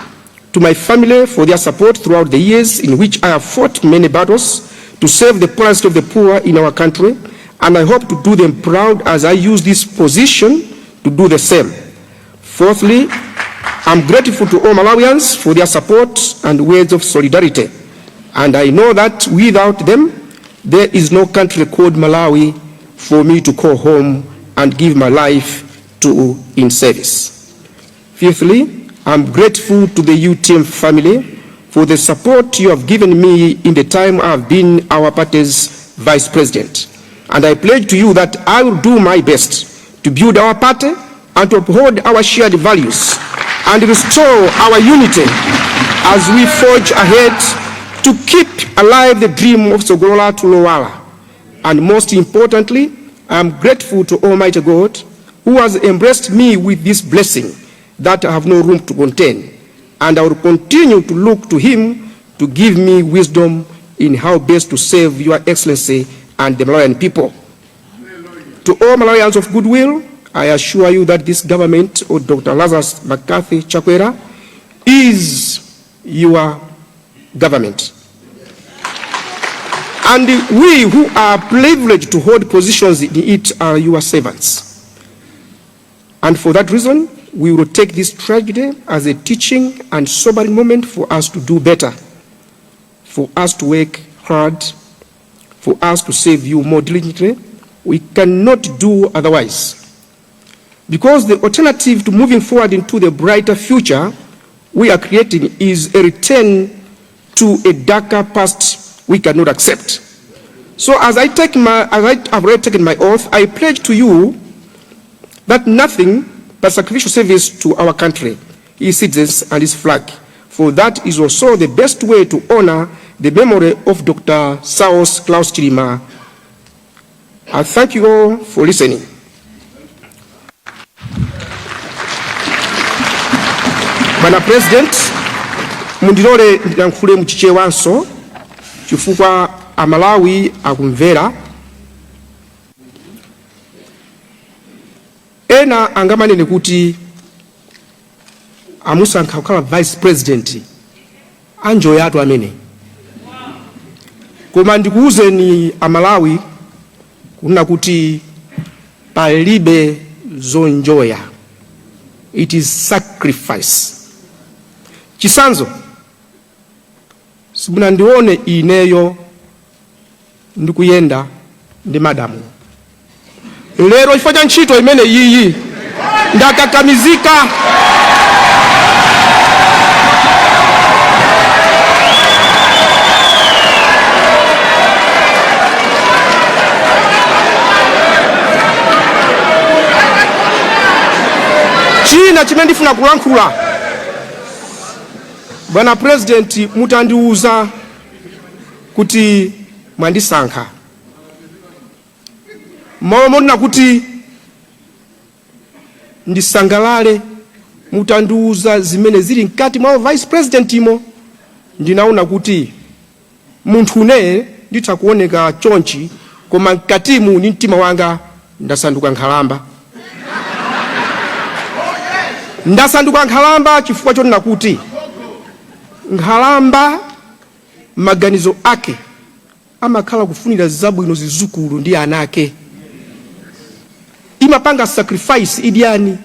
to my family for their support throughout the years in which I have fought many battles to save the poorest of the poor in our country, and I hope to do them proud as I use this position to do the same. Fourthly, I'm grateful to all Malawians for their support and words of solidarity, and I know that without them, there is no country called Malawi for me to call home and give my life to in service. Fifthly, I'm grateful to the UTM family for the support you have given me in the time I have been our party's Vice President. And I pledge to you that I will do my best to build our party and to uphold our shared values and restore our unity as we forge ahead to keep alive the dream of Sogolola to Lowala. And most importantly, I am grateful to Almighty God who has embraced me with this blessing that I have no room to contain. And I will continue to look to him to give me wisdom in how best to serve Your Excellency and the Malawian people. To all Malawians of goodwill, I assure you that this government of Dr. Lazarus McCarthy Chakwera is your government. And we who are privileged to hold positions in it are your servants. And for that reason, we will take this tragedy as a teaching and sobering moment for us to do better, for us to work hard, for us to serve you more diligently. We cannot do otherwise. Because the alternative to moving forward into the brighter future we are creating is a return to a darker past we cannot accept. So as I have already taken my oath, I pledge to you that nothing but sacrificial service to our country, its citizens, and its flag. For that is also the best way to honor the memory of Dr. Saus Klaus Chilima. I thank you all for listening. Bwana President, mundilole ndilankhule muchichewanso chifukwa Amalawi akumvera. Ena angamanene kuti amusankha kukhala vice president anjoyatu amene. Koma ndikuwuzeni Amalawi kuna kuti palibe zonjoya. It is sacrifice. Chisanzo, simunandione ineyo ndikuyenda ndi madamu. Lero chifukwa cha ntchito imene iyi ndakakamizika. China chimene ndifuna kulankhula, Bwana President, mutandiuza kuti mwandisankha. Momona kuti ndisangalale, mutandiuza zimene zili mkati mwa vice president imo, ndinaona kuti munthu une nditha kuoneka chonchi, koma mkatimu ni mtima wanga ndasanduka nkhalamba. Ndasanduka nkhalamba chifukwa chonena kuti nkhalamba maganizo ake amakhala kufunira zabwino zizukulu ndi anake. Imapanga sacrifice idyani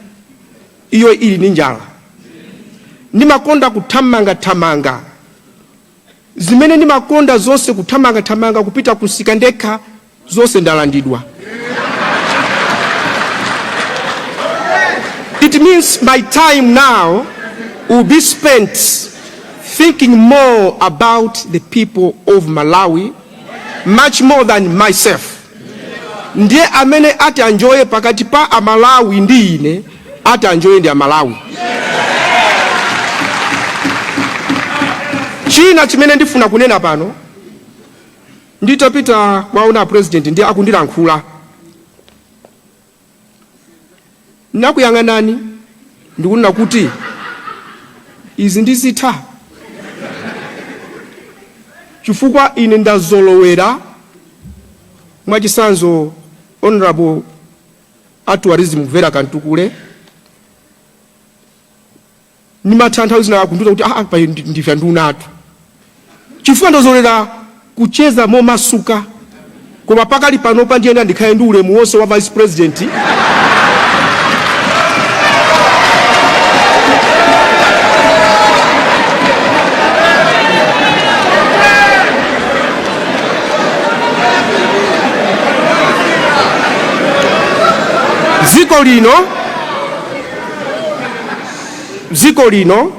iyo ili ni njala. Ndimakonda kuthamanga zimene ndimakonda zonse kuthamanga kupita kusika ndekha zonse ndalandidwa. It means my time now will be spent thinking more about the people of Malawi, much more than myself. Ndiye amene ati anjoye pakati pa Amalawi ndi ine, ati anjoye ndi Amalawi. China chimene ndifuna kunena pano, nditapita kwaona president ndiye akundilankhula. Nakuyang'anani ndikunena kuti izi ndizitha. Chifukwa ine ndazolowera mwachisanzo Honorable Tourism Vera Kantukule. Nimatanthauzi na kunduza kuti pa ndife ndunatu. Chifukwa ndazolowera kucheza momasuka, koma pakali pano pa ndiyenda ndikhale ndi ulemu wonse wa vice president. Ziko lino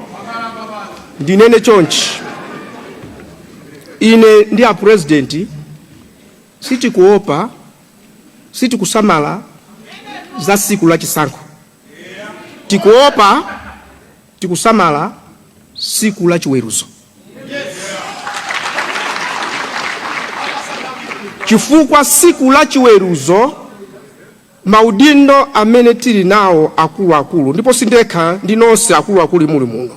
ndinene chonchi, ine ndi a president siti kuopa, siti kusamala za siku la chisankho. Tikuopa, tikusamala siku la chiweruzo. Chifukwa siku la chiweruzo maudindo amene tili nawo akulu ndipo sindekha ndinonse akulu muli muno.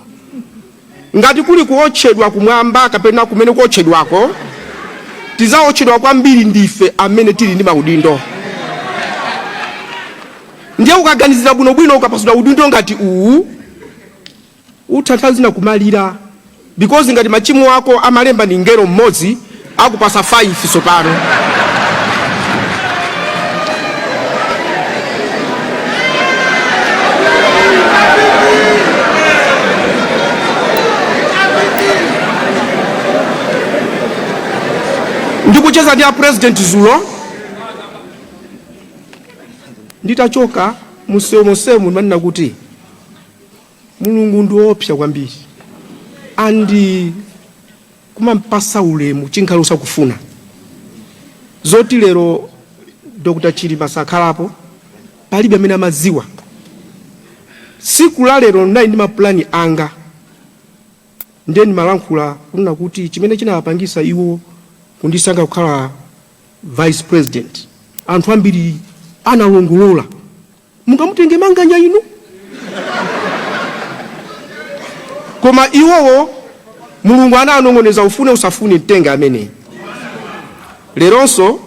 Ngati kuli kuotchedwa kumwamba kapena kumene kuotchedwako, tizaotchedwa kwambiri ndife amene tili ndi maudindo. Ndiye ukaganizira bwinobwino ukapasula udindo ngati uwu, utanthawi zina kumalira, because ngati machimo ako amalemba ni ngero mmodzi, akupasa 5 sopano. Ndikucheza ndi a president zulo, nditachoka musemo manena kuti Mulungu ndiopsa kwambiri andi kumampasa ulemu chinkhalo sakufuna. Zoti lero Dr. Chilima sakhalapo, palibe amene amadziwa siku la lero ndali ndi maplani anga ndeni malankhula kunena kuti chimene chinawapangisa iwo kundisankha kukhala vice president, anthu ambiri analongolola, mungamutenge manganya inu. Koma iwowo Mulungu ananong'oneza ufune usafune mtenge amene. Leronso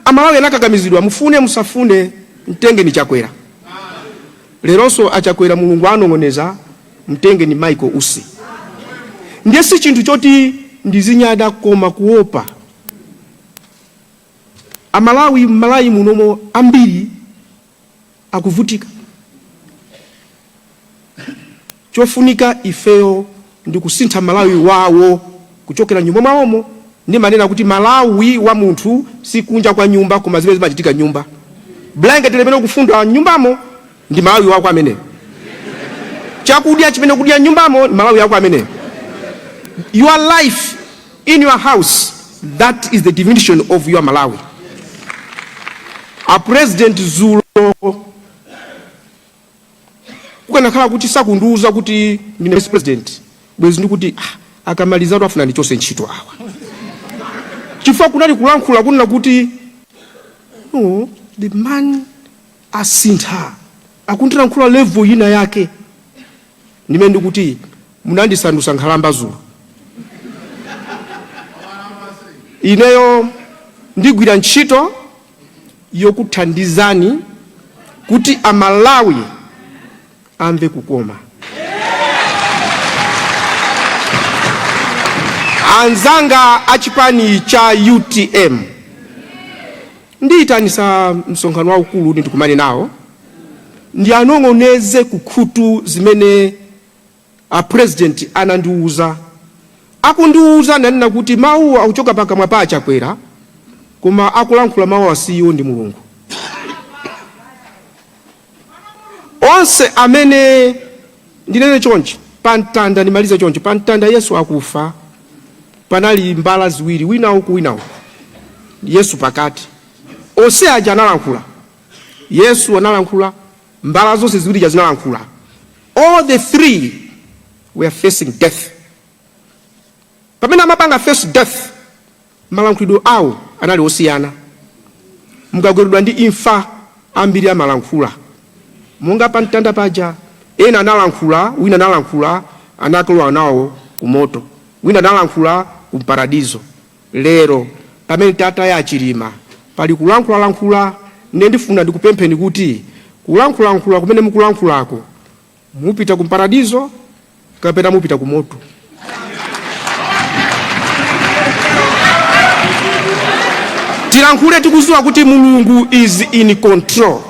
Amalawi anakakamizidwa mufune musafune mtenge ni Chakwera. Leronso achakwera Mulungu anong'oneza mtenge ni Michael Usi. Ndiye si chinthu choti ndizinyada koma kuopa. Amalawi Malawi munomo ambiri akuvutika. Chofunika ifeyo ndi kusintha Malawi wawo kuchokera nyumba mwawomo. Ndi manena kuti Malawi wa munthu si kunja kwa nyumba koma zimene zimachitika nyumba. Blanket limene kufundwa nyumbamo ndi Malawi wako amene. Chakudya chimene kudya nyumbamo ndi Malawi wako amene. Your life in your house, that is the definition of your Malawi. A President Zulo kukanakhala kuti sakunduza kuti ndine vice president, bwezi ndikuti akamalizatu afuna ndichose ntchito awa. Chifukwa kunali kulankhula kunena kuti no, the man asintha akundilankhula level ina yake. Ndimene ndikuti munandisandusa nkhalamba Zulo. Ineyo ndigwira ntchito yokuthandizani kuti Amalawi amve kukoma. Anzanga achipani cha UTM ndiyitanisa msonkhano waukulu ndikumane nawo ndi anong'oneze kukhutu zimene a president anandiuza. Akundiuza nanena kuti mawu akuchoka pakamwa pa Chakwera koma akulankhula mawu asiyo ndi Mulungu. Onse amene ndinene chonchi pantanda nimalize chonchi pantanda Yesu akufa panali mbala ziwiri wina uku wina uku, Yesu pakati. Onse aja analankhula, Yesu analankhula, mbala zonse ziwiri zinalankhula. All the three were facing death. Pamene amapanga face death, malankhulidwe awo anali osiyana. Mukagweredwa ndi imfa ambiri amalankhula. Monga pantanda paja ena analankhula, wina analankhula anakalowa nawo kumoto, wina analankhula ku paradizo. Lero pamene tata ya chilima pali kulankhula ndifuna ndikupempheni kuti kulankhula kumene mukulankhulako mupita ku paradizo kapena mupita ku moto. Tilankhule tikuziwa kuti Mulungu is in control.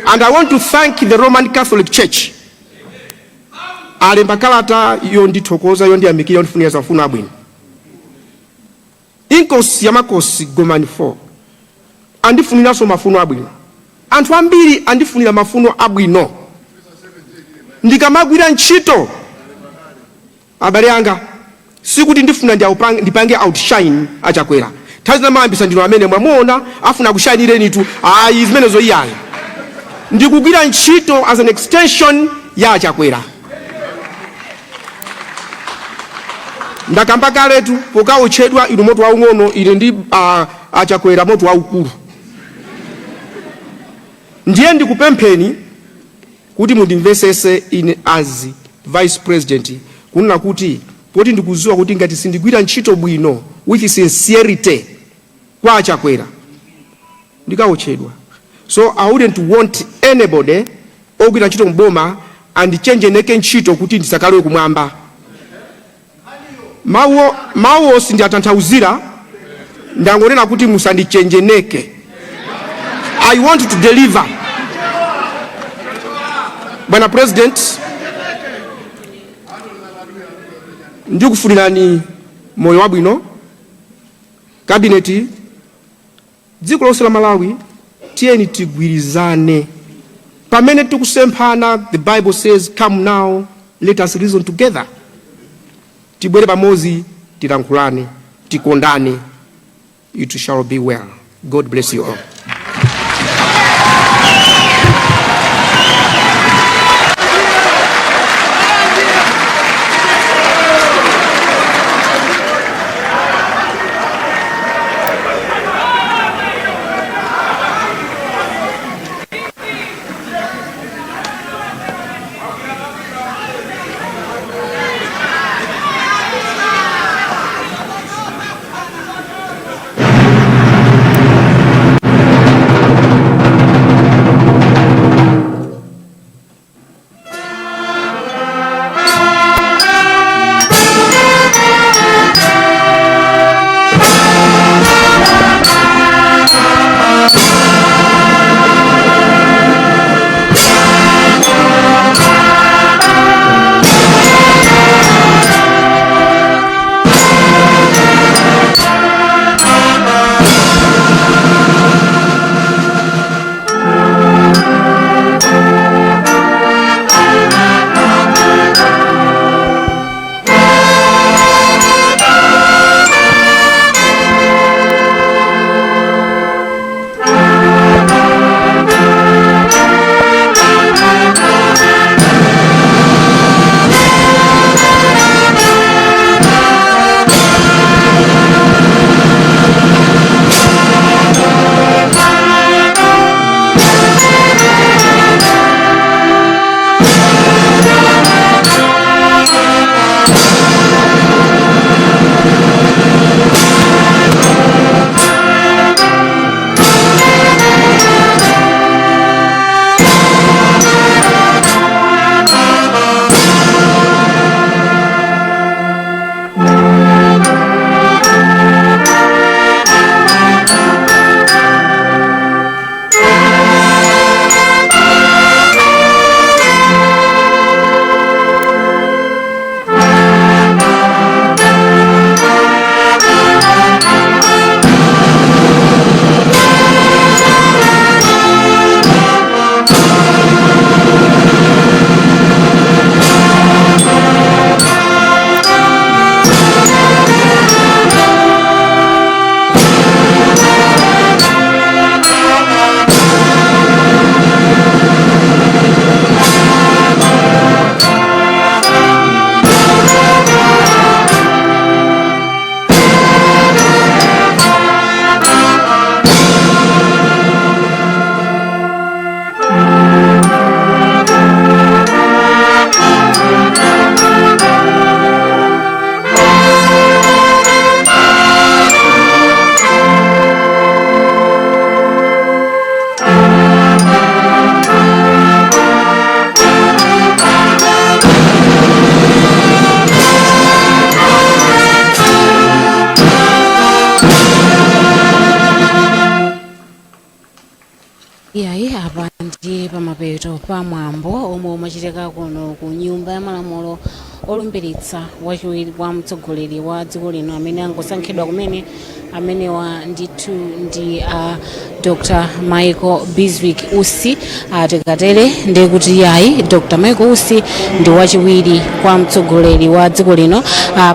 And I want to thank the Roman Catholic Church. Alemba kalata yondithokoza yondiyamikira yondifunira mafuno abwino. Inkosi yamakosi Gomani 4 andifuniraso mafuno abwino. Anthu ambiri andifunira mafuno abwino. Ndikamagwira ntchito abale anga sikuti ndifuna ndipange outshine Achakwera. Tazina mayambisa ndino amene mwamuona afuna kushinireni tu ayi zimenezo iyayi. Ndikugwira ntchito as an extension ya Achakwera. Ndakamba kaletu pokaotchedwa inu moto waung'ono ile ndi Achakwera moto waukulu. Ndiye ndikupempheni kuti mundimvesese ine as vice president kunena kuti poti ndikuziwa kuti ngati sindigwira ntchito bwino with sincerity kwa Achakwera ndikaotchedwa. So I wouldn't want anybody ogwira ntchito mboma and change neke ntchito kuti ndisakalowe kumwamba. Mawo sindiatanthauzira ndangonena kuti musandichenjeneke. I want to deliver. Bwana President, ndikufunirani moyo wabwino. Cabinet dziko lonse la Malawi tiyeni tigwirizane. Pamene tikusemphana, the Bible says come now let us reason together. Tibwere pamozi tilankhulane, tikondane. It shall be well. God bless you all. pa mwambo omwe umachitika kuno ku nyumba ya malamulo olumbiritsa wachiwiri kwa mtsogoleri wa dziko lino amene angosankhidwa kumene amenewa ndithu ndi Dr. Michael Biswick Usi. Tikatere ndi kuti yayi Dr. Michael Usi ndi wachiwiri kwa mtsogoleri wa dziko lino.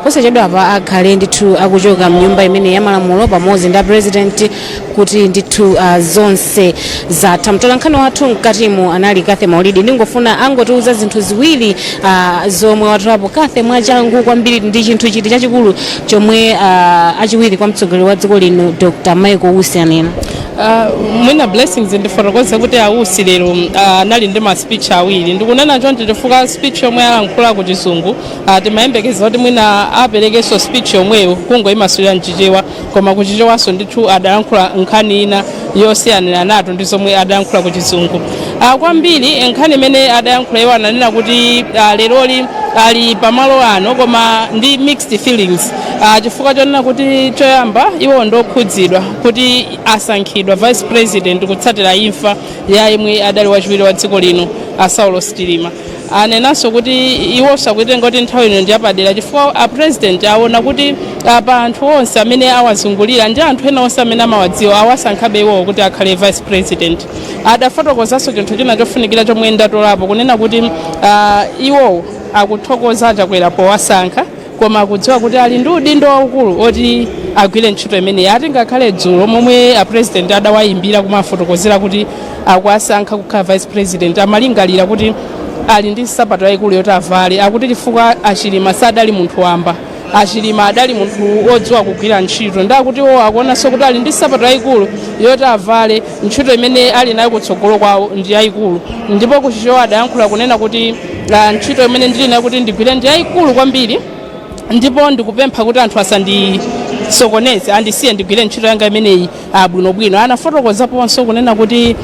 Posachedwa apa akhale ndithu akuchoka mnyumba imene ya malamulo pamodzi ndi president kuti ndithu zonse zatha. Mtolankhani wathu mkatimu anali Kathe Maulidi. Ndingofuna angotiuza zinthu ziwiri zomwe watulapo Kathe mwachangu kwambiri ndi chinthu chiti chachikulu chomwe achiwiri kwa mtsogoleri wa dziko lino Dr. Michael Usi anena. Mwina blessings ndifotokoza kuti Usi lero anali ndi ma speech awiri. Ndikunena chonde chifukwa speech yomwe alankhula ku Chizungu timayembekeza kuti mwina aperekenso speech yomweyo kungoyimasulira mchichewa, koma ku Chichewanso ndithu adalankhula nkhani ina yosiyanira nato ndi zomwe adalankhula ku Chizungu. Kwambiri nkhani imene adalankhula iwo ananena kuti leroli ali pamalo ano koma ndi mixed feelings chifukwa chonena kuti choyamba iwo ndokhudzidwa kuti asankhidwa vice president kutsatira imfa ya imwe adali wachiwiri wa dziko lino Saulo Sitilima. Anenanso kuti iwo sakuitenga kuti nthawi ino ndi yapadera chifukwa a president aona kuti pa anthu onse amene awazungulira ndi anthu ena onse amene amawadziwa awasankhabe iwo kuti akhale vice president. Adafotokozanso chinthu china chofunikira chomwe ndatolapo kunena kuti iwo akuthokoza chakwera powasankha koma akudziwa kuti ali ndi udindo waukulu oti agwire ntchito imeneyi. Ati ngakhale dzulo momwe a president adawayimbira kumafotokozera kuti akuwasankha kukhala vice president amalingalira kuti ali ndi sapato yayikulu yoti avale. Akuti chifukwa Achilima sadali munthu wamba, Achilima adali munthu odziwa kugwira ntchito, ndakuti iwo akuonanso kuti ali ndi sapato yayikulu yoti avale ntchito imene ali nayo kutsogolo kwawo ndi yayikulu. Ndipo kuchichewa adayankhula kunena kuti ntchito imene ndili nayo kuti ndigwire ndi yayikulu kwambiri, ndipo ndikupempha kuti anthu asandisokoneze andisiye ndigwire ntchito yanga imeneyi bwinobwino. Anafotokozaponso kunena kuti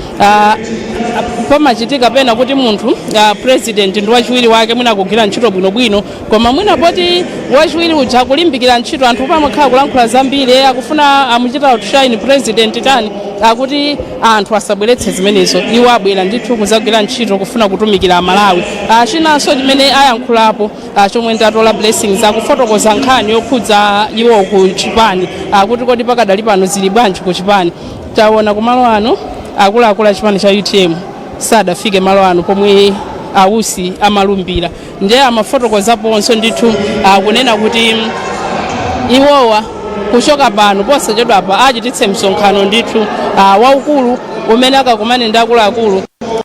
pamachitika pena kuti munthu president ndi wachiwiri wake mwina akugwira ntchito bwinobwino koma mwina poti wachiwiri uja akulimbikira ntchito anthu pamakhala kulankhula zambiri akufuna amuchita outshine president tani akuti anthu asabweretse zimenezo. Iwo abwera ndithu kuzagwira ntchito kufuna kutumikira Malawi. Chinanso chimene ayankhulapo chomwe ndatola blessings akufotokoza nkhani yokhudza iwo ku chipani kuti kodi pakadali pano zili bwanji ku chipani. Taona kumalo ano akuluakulu a chipani cha UTM sadafike malo ano pomwe Usi amalumbira. Ndiye amafotokozaponso ndithu kunena kuti iwowa kuchoka pano posachedwa apa achititse msonkhano ndithu waukulu umene akakumane ndi akuluakulu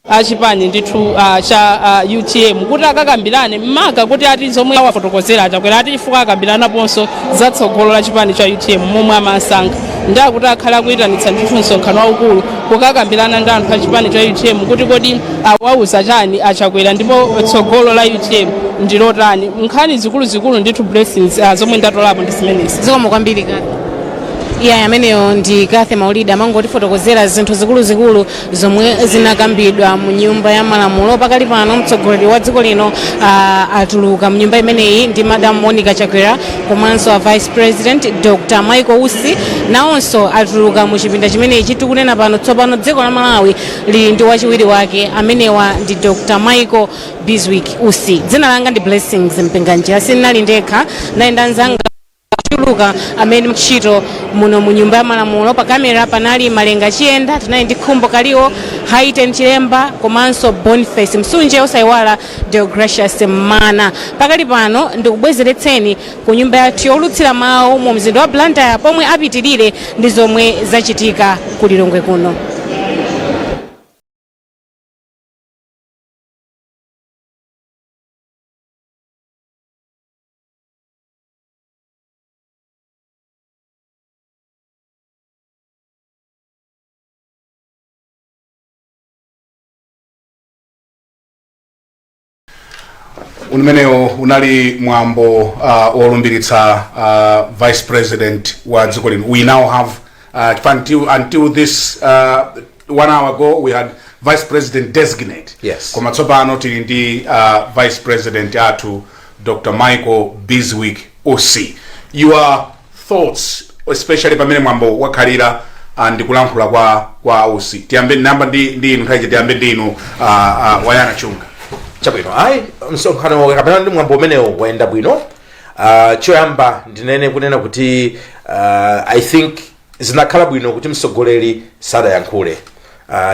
achipani ndithu cha UTM kuti akakambirane maka kuti ati zomwe awafotokozera achakwera ati chifukwa akambiranaponso zatsogolo la chipani cha UTM momwe amasankha. Ndakuti akhala akuyitanitsa ndithu msonkhano waukulu kukakambirana ndi anthu achipani cha UTM kuti kodi awauza chani achakwera ndipo tsogolo la UTM ndilotani. Nkhani zikuluzikulu ndithu blessings zomwe ndatolapo ndi zimenezi. Zikomo kwambiri Kathe. Iya ameneyo ndi Kathe Maulidi amangotifotokozera zinthu zikuluzikulu zomwe zinakambidwa mu nyumba ya malamulo. Pakali pano mtsogoleri wa dziko lino atuluka mu nyumba imeneyi ndi Madam Monica Chakwera komanso a Vice President Dr. Michael Usi nawonso atuluka mu chipinda chimeneyi chitikunena pano tsopano dziko la Malawi lili ndi wachiwiri wake amenewa ndi Dr. Michael Biswick Usi. Dzina langa ndi Blessings Mpenganjira sinali ndekha naenda nzanga chuluka amene mchito muno mu nyumba ya malamulo. Pa kamera panali Malenga Chiyenda, tinali ndi Khumbo Kaliwo, Haiten Chilemba komanso Boniface Msunje osaiwala Deogracious Mana. Pakali pano ndikubwezeretseni ku nyumba yathu yolutsira mawu mu mzinda wa Blantyre pomwe apitirire ndi zomwe zachitika ku Lilongwe kuno. Umenewo unali mwambo olumbiritsa vice president wa dziko lino. We now have until this 1 hour ago we had vice president designate. Yes. Koma tsopano tili ndi vice president athu Dr. Michael Biswick Usi. Your thoughts especially pamene mwambo wakhalira ndikulankhula kwa Ausi. Tiyambe namba ndi inu nthawi tiyambe ndi inu Wayana Chunga. Chabwino ayi msonkhano kapena ndi mwambo umenewo wayenda bwino. Choyamba ndinene kunena kuti I think zinakhala bwino kuti mtsogoleri sadayankhule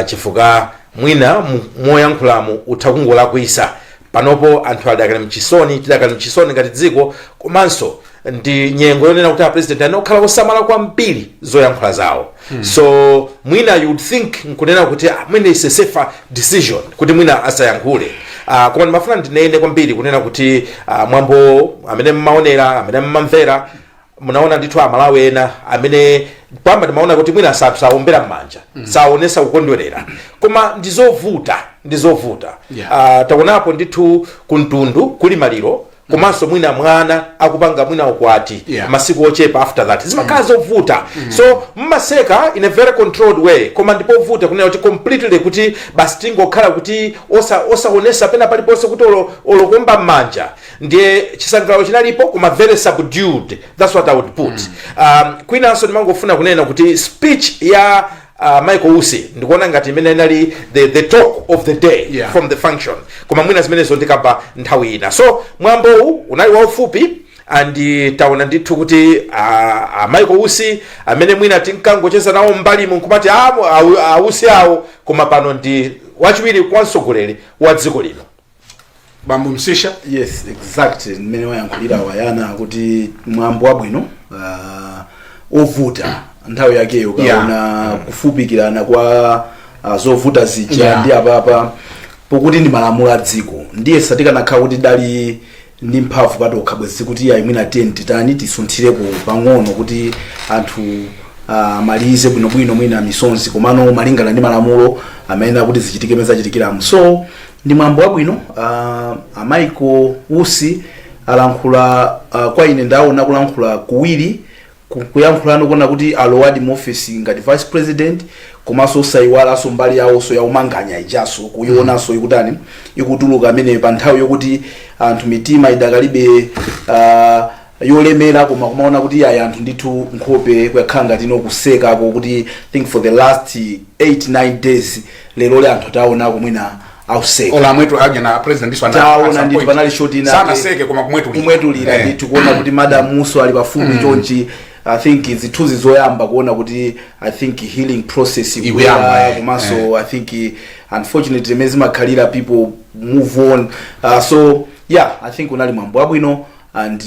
chifukwa mwina moyankhulamu uthakungola kuisa panopo anthu adakali mchisoni tidakali mchisoni ngati dziko komanso ndi nyengo yonena kuti president anokhala osamala kwambiri zoyankhula zawo. So mwina you would think nkunena kuti mwina is a safer decision kuti mwina asayankhule. Koma ndimafuna ndinene kwambiri kunena kuti mwambo amene mmaonera amene mmamvera munaona ndithu amalawi ena amene pamba ndimaona kuti mwina saombera m'manja saonesa kukondwerera koma ndizovuta. Taonapo ndithu kuntundu kuli maliro komanso mwina mwana akupanga mwina ukwati masiku ochepa after that zimakhala zovuta. So mmaseka in a very controlled way koma ndipovuta kunena kuti completely kuti basi tingokhala kuti osaonesa pena paliponse kuti olokomba m'manja ndiye chisangalalo chinalipo koma very subdued. That's what I would put. Kwinanso ndimangofuna kunena kuti speech ya Michael Usi ndikuona ngati imene inali the talk of the day from the function koma mwina zimenezo ndikamba nthawi ina. So mwambo unali waufupi and taona ndithu kuti Michael Usi amene mwina tinkangocheza nawo mbali munkumati Usi awo koma pano ndi wachiwiri kwa mtsogoleri wa dziko lino. Bambo Msisha. Yes, exactly. Mmene wayankhulira Wayana kuti mwambo wabwino ovuta nthawi yakeyo kaona kufupikirana kwa zovuta zija ndi apapa pokuti ndi malamulo a dziko ndiye satikanakhala kuti dali ndi mphamvu patokha bwezi kuti ayi mwina titani tisunthireko pang'ono kuti anthu amalize bwinobwino mwina misonzi komano malingana ndi malamulo amene akuti zichitike meza chitikiramu. So ndi mwambo wabwino. Michael Usi alankhula kwa ine ndaona kulankhula kuwiri kuyankhulano kuona kuti alowadi mu office ngati vice president komanso saiwalaso mbali yawonso yaumanganya ijaso kuyionanso ikutani ikutuluka amene pa nthawi yokuti anthu mitima idakalibe yolemera koma kumaona kuti ayi anthu ndithu nkhope kuyakhala ngati inokusekako kuti think for the last 8-9 days lero le anthu taonako mwina auseka ola mwetu aje na president ndiso taona ndithu panali shoti na sana seke koma kumwetulira ndithu kuona kuti madam Muso ali pafupi chonchi. I think zithuzi zoyamba kuona kuti I think healing process komanso I think unfortunately mezimakhalira people move on. So yeah, I think unali mwambo wabwino and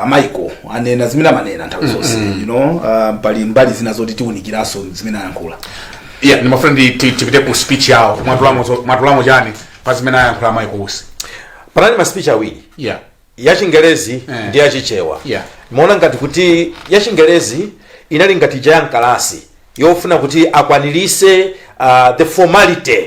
Michael anena zimene manena nthawi zonse you know pali mbali zina zoti tiunikiraso zimene ayankhula. Yeah, ni my friend tipite ku speech yao mwatulamo jani pa zimene ayankhula Michael Usi. Panali ma speech awiri. Yeah. Ya Chingerezi ndi ya Chichewa. Yeah. Muona ngati kuti ya Chingerezi inali ngati jayankalasi yofuna kuti akwanilise the formality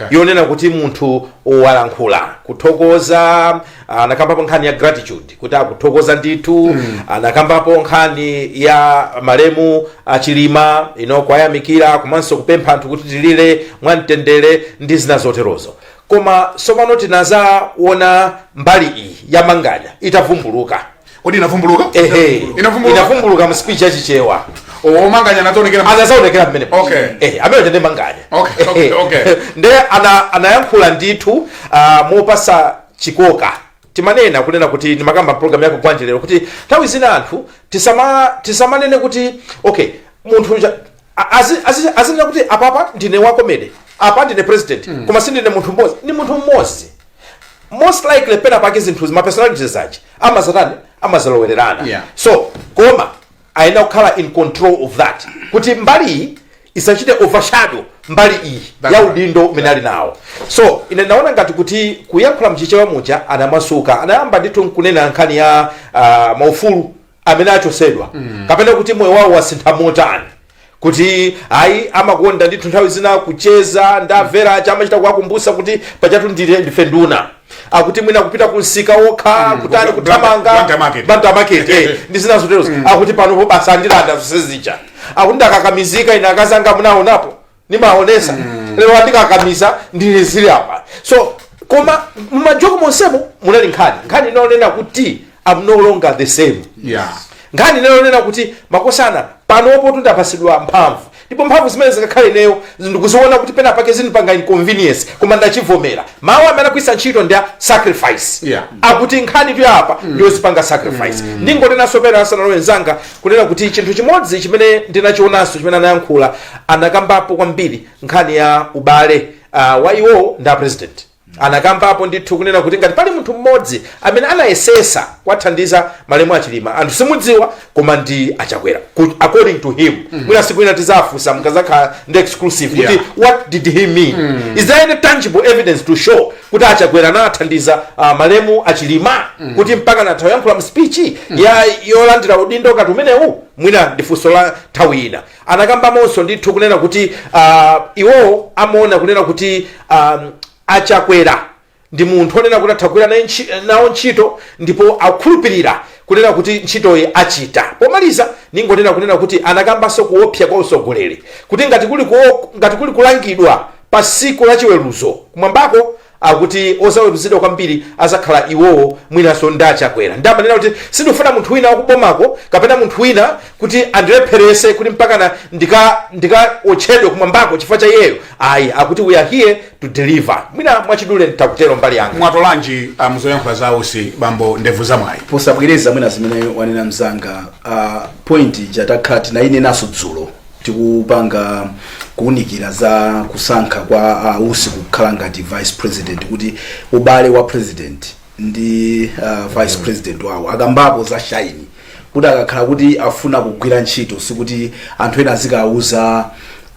yonena kuti munthu owalankhula kuthokoza anakambapo nkhani ya gratitude kuti akuthokoza ndithu anakambapo nkhani ya malemu achilima kwayamikira komanso kupempha anthu kuti tilire mwamtendere ndi zina zoterozo. Koma somano tinazaona mbali iyi ya manganya itavumbuluka. Kodi inavumbuluka? Inavumbuluka mu speech ya Chichewa. Manganya anazaonekera mmene. Okay. Amene tende manganya. Okay. Nde anayankhula ndithu mopasa chikoka. Timanena kunena kuti ni makamba program yako Kwagwanji lero kuti nthawi zina anthu tisamanene kuti okay munthu azina kuti apapa ndine wakomede apa ndine president koma sindine munthu mmozi ni munthu mmozi. Most likely pena pake zinthu ma personalities achi amazalowererana. So koma aina kukhala in control of that kuti mbali isachite overshadow mbali iyi ya udindo menali nawo. So ine naona ngati kuti kuyankhula mchichewa muja anamasuka anayamba ndithu nkunena nkhani ya maufulu amene achosedwa kapena kuti moyo wawo wasintha motani kuti ayi amakonda ndithu nthawi zina kucheza ndamvera chamachita kuwakumbutsa kuti pachatu ndife nduna akuti mwina kupita kunsika wokha kutani kuthamanga banta market ndi zina zoterozo akuti panopo basa ndilanda zosezija akuti ndakakamizika ina akazanga munaonapo nimaonesa lero andikakamiza ndili zili apa. So koma mumajoko monsemo munali nkhani inaonena kuti I'm no longer the same. nkhani lero nena kuti makosana panopo tundapasidwa mphamvu ndipo mphamvu zimene zikakhale neyo ndikuziona kuti pena pake zinipanga inconvenience koma ndachivomera mawu amene akuisa ntchito ndi sacrifice akuti nkhani tu apa ndiyo zipanga sacrifice ndingonenaso pena asanalo wenzanga kunena kuti chinthu chimodzi chimene ndinachionanso chimene anayankhula anakambapo kwambiri nkhani ya ubale wa iwo ndi president anakambapo ndithu kunena kuti ngati pali munthu mmodzi amene anayesesa kwathandiza malemu achilima anthu simudziwa koma ndi Achakwera according to him mwina siku ina tizafunsa mkazakhala ndi exclusive kuti what did he mean is there any tangible evidence to show kuti Achakwera anathandiza malemu achilima kuti mpaka nathawa yankhula mspeech ya yolandira udindo kati umenewu mwina ndifunso la nthawi ina anakambamonso ndithu kunena kuti iwo amaona kunena kuti Achakwera ndi munthu onena kuti athagwira nawo ntchito ndipo akhulupirira kunena kuti ntchitoyi achita. Pomaliza ningonena kunena kuti anakambanso kuopsa kwa usogoleri kuti ngati kuli kulangidwa pa siku la chiweruzo kumwambako akuti osaweruzidwa kwambiri azakhala iwowo mwinanso ndi Achakwera. Ndamanena kuti sindifuna munthu wina wakubomako kapena munthu wina kuti andilepherese kuti mpakana ndikaotchedwe kumwambako chifukwa cha iyeyo. Ayi akuti we are here to deliver. Mwina mwachidule nditakutero mbali yanga. Mwatolanji muzoyankhula zawo si bambo ndevu zamwayi. Posabwereza mwina zimene wanena mzanga point jatakati na ine naso dzulo tikupanga kuunikira za kusankha kwa Usi kukhala ngati vice president kuti ubale wa president ndi vice president wawo akambapo za shaini kuti akakhala kuti afuna kugwira ntchito sikuti anthu ena azikauza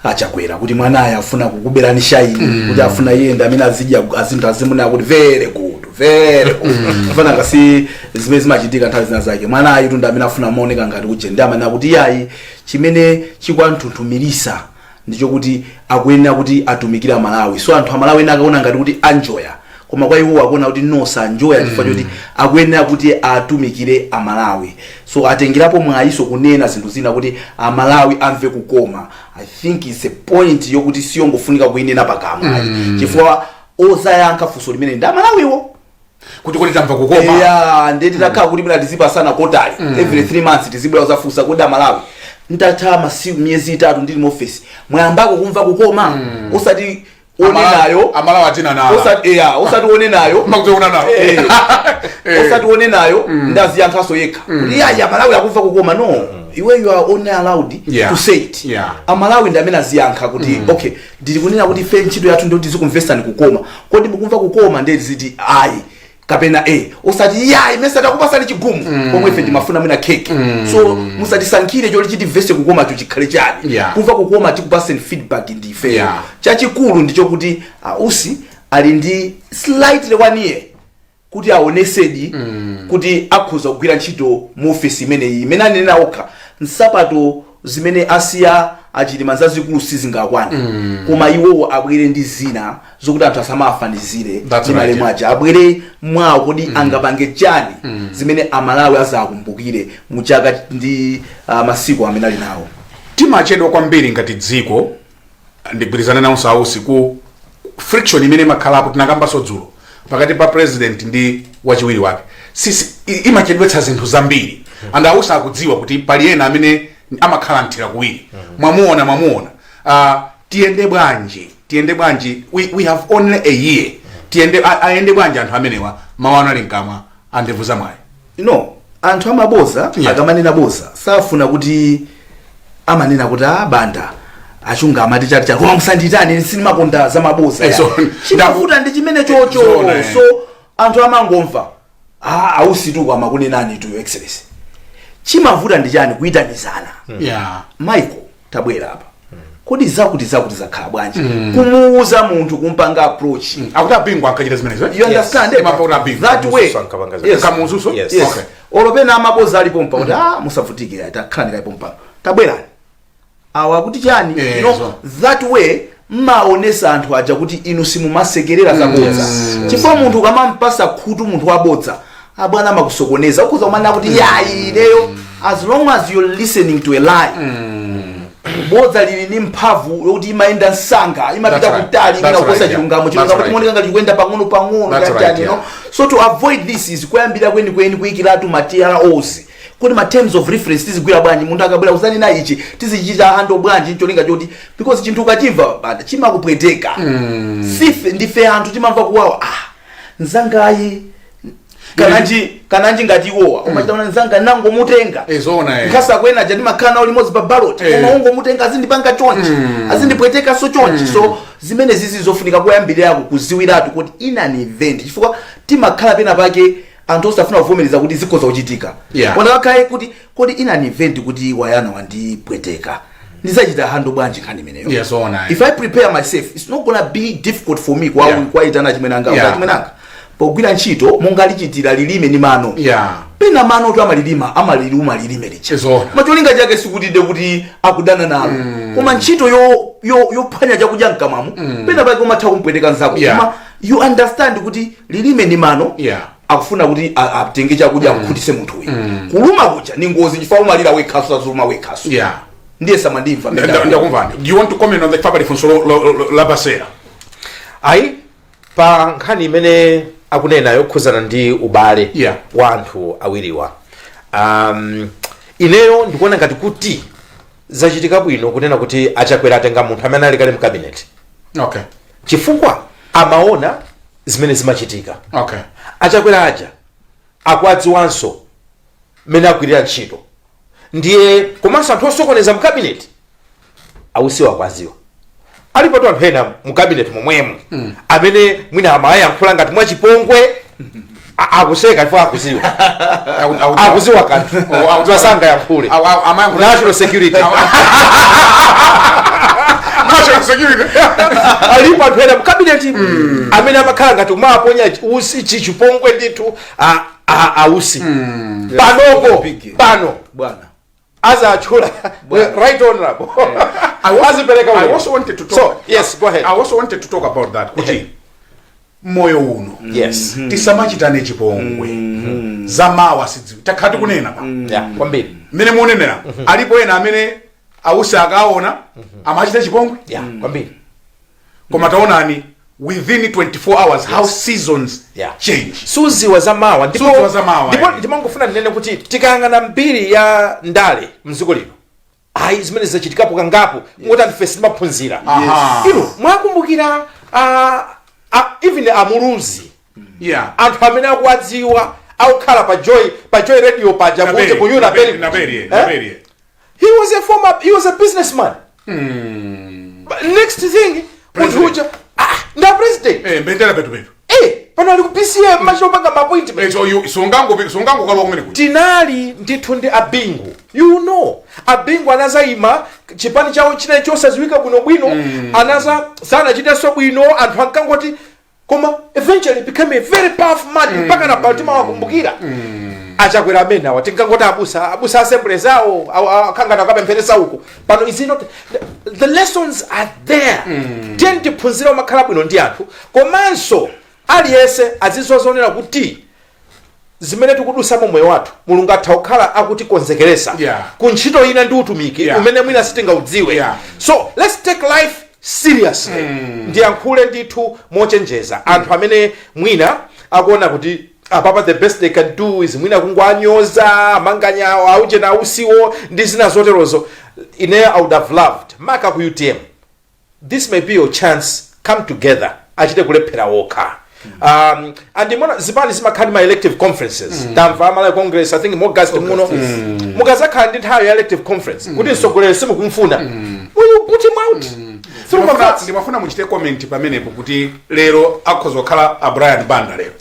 Achakwera kuti mwanaye afuna kukuberani shaini kuti afuna iye ndi amene azidya azinthu azimuna kuti very good afana ngasi zimene zimachitika nthawi zina zake mwanaye ndi amene afuna maoneka ngati kujenda amene kuti yayi chimene chikwanthunthumirisa ndicho kuti akuyenera kuti atumikira Malawi. So anthu Malawi ena akaona ngati kuti anjoya koma kwa iwo akuona kuti no sanjoya chifukwa choti akuyenera kuti atumikire Malawi. So atengerapo mwayiso kunena zinthu zina kuti Malawi amve kukoma. I think it's a point yokuti siyongofunika kuyinena pakamwa chifukwa ozayankha funso limene ndi Malawiwo kuti tamva kukoma ndeti takhala kuti bila tizipa sana kotali every 3 months tizibwera uzafunsa kuti Malawi ndatha masiku miyezi 3 ndili mu office mwayambako kumva kukoma usati one nayo Malawi atina nayo usati one nayo makuzoona nayo usati one nayo ndaziyankhaso yekha kuti yaya Malawi akumva kukoma no iwe you are only allowed to say it. Malawi ndi amene aziyankha kuti okay ndili kunena kuti fe ntchito yathu ndi kuti zikumvesani kukoma kodi mukumva kukoma ndezi ziti ayi kapena usati yayi mesa takupasani chigumu pomwe ife ndimafuna mwina keke so musatisankhire choli chiti vese kukoma cho chikhale chani kumva kukoma tikupaseni feedback ndi ife chachikulu ndicho kuti Usi ali ndi slightly 1 year kuti aonesedi kuti akhuza kugwira ntchito mu office imeneyi imene anena okha nsapato zimene asiya achilima zazikulu sizingakwana koma iwowo abwere ndi zina zokuti anthu asamafanizire malemu aja abwere mwawo kuti angapange chani zimene Amalawi azakumbukire mu chaka ndi masiku amene ali nawo. Timachedwa kwambiri ngati dziko ndigwirizana nawo Ausi ku friction imene makhalapo tinakambaso dzulo pakati pa president ndi wachiwiri wake sisi imachedwetsa zinthu zambiri and Ausi akudziwa kuti pali ena amene amakhala nthira kuwiri mwamuona tiyende bwanji we have only a year ayende bwanji anthu amenewa mawana linkamwa andevu zamwayi anthu amaboza akamanena boza safuna kuti amanena kuti banda achunga amati chati koma musanditani sinimakonda za maboza chinavuta ndi chimene chocho so anthu amangomva Ausi tu kwa makunenani tu excellence chimavuta ndi chani kuitanizana Michael tabwera apa kodi zakuti zakhala bwanji kumuuza munthu kumpanga approach akuti apingwa akachita zimenezo you understand that way kamuzuso okay olopena amaboza alipo mpa kuti musavutike atakhala alipo mpa tabwerani awa kuti chani that way maonesa anthu aja kuti inu simumasekerera zabodza chifukwa munthu kamampasa khutu munthu wabodza abwana makusokoneza ukhoza kumana kuti yayi leyo as long as you're listening to a lie bodza lili ni mphamvu yokuti imaenda nsanga imapita kutali inakosa chilungamo kuti moneka ngati kwenda pang'ono so to avoid this is kuyambira kweni kuyikiratu material ozi kodi ma terms of reference tizigwira bwanji munthu akabwera uzani na ichi tizichita hando bwanji cholinga choti because chinthu ukachimva bada chimakupweteka sife ndife anthu timamva kuwawa nzangayi kananji ngati iwowa umachitaona nzanga nango mutenga nkasa kwena jadi makana ulimozi pa ballot koma ungo mutenga azindipanga chonchi azindipweteka so chonchi so zimene zizi zofunika kuyambira yako kuziwiratu kuti ina ni event chifukwa timakhala pena pake anthu osafuna kuvomereza kuti zikhoza kuchitika kona kakai kuti kodi ina ni event kuti wayana wandipweteka ndizachita hando bwanji nkhani imeneyo if I prepare myself it's not gonna be difficult for me kwaitana chimwenanga chimwenanga pogwira ntchito monga lichitira lilime ni mano pena mano to amalilima lilime licha macholinga chake sikutide kuti akudana nalo koma ntchito yophwanya chakudya mkamamu pena pake umatha kumpweteka nzako koma you understand kuti lilime ni mano akufuna kuti atenge chakudya akukhutise munthu uyu kuluma kucha ni ngozi chifukwa umalira wekhaso azuluma wekhaso ndiye samandimva ndakumvani. Do you want to comment on the family funso la basera ayi pa nkhani imene akunena yokhuzana ndi ubale wa anthu awiriwa ineyo ndikuona ngati kuti zachitika bwino kunena kuti achakwera atenga munthu amene ali kale mu cabinet chifukwa amaona zimene zimachitika achakwera aja akwadziwanso mene agwirira ntchito ndiye komanso anthu osokoneza mu cabinet awusiwa akwaziwa alipo tu anthu ena mu cabinet momwemo amene mwina amayankhula ngati mwachipongwe akuseka chifukwa akuziwa kanthu tiwasanga yankhule national security alipo anthu ena mu cabinet amene amakhala ngati umaponya usi chipongwe ndithu ausi pano bwana as a chula right honorable I also wanted to talk yes go ahead. I also wanted to talk about that kuti moyo uno tisamachitane chipongwe zamawa sidziwi takhati kunena kwambiri mene muonenera alipo ena amene ausi akaona amachita chipongwe kwambiri koma taonani within 24 hours how seasons change. Suzi wa zamawa ndipo ndimangofuna ndinene kuti tikayang'ana mbiri ya ndale mdziko lino ayi zimene zachitikapo kangapo ngoti andifesi ndimaphunzira ino mwakumbukira even amuluzi anthu amene akuwadziwa akukhala pa joy radio paja kuti kunyuna Naberi he was a businessman next thing uja nda president mbendera betu pano ali ku PCM machopanga appointment songango kalwa kumene kuti tinali ndithu ndi abingu abingu anazayima chipani chawo chinayi chosaziwika bwinobwino anaza sanachitenso bwino anthu ankangoti koma eventually became a very powerful man mpaka na Baltimore wakumbukira achakwera amene awa tinkangoti abusa assembly zawo akhangana akapempheresa uko pano is not the lessons are there tiphunzira umakhala bwino ndi anthu komanso aliyese azizozonera kuti zimene tikudusamo moyo wathu mulungu atha kukhala akutikonzekeresa ku ntchito ina ndi utumiki umene mwina sitingaudziwe so let's take life seriously ndiyankhule ndithu mochenjeza anthu amene mwina akuona kuti apapa the best they can do is mwina kungwanyoza amanganyawo auje na usiwo ndi zina zoterozo ine I would have loved maka ku UTM this may be your chance come together achite kulephera wokha and imona zipani zimakhali ma elective conferences tamva amala congress I think in August muno mukazakhala ndi nthawi ya elective conference kuti nsogolere simukumfuna will you put him out ndimafuna muchite comment pamenepo kuti lero akhoza kukhala a Brian Banda lero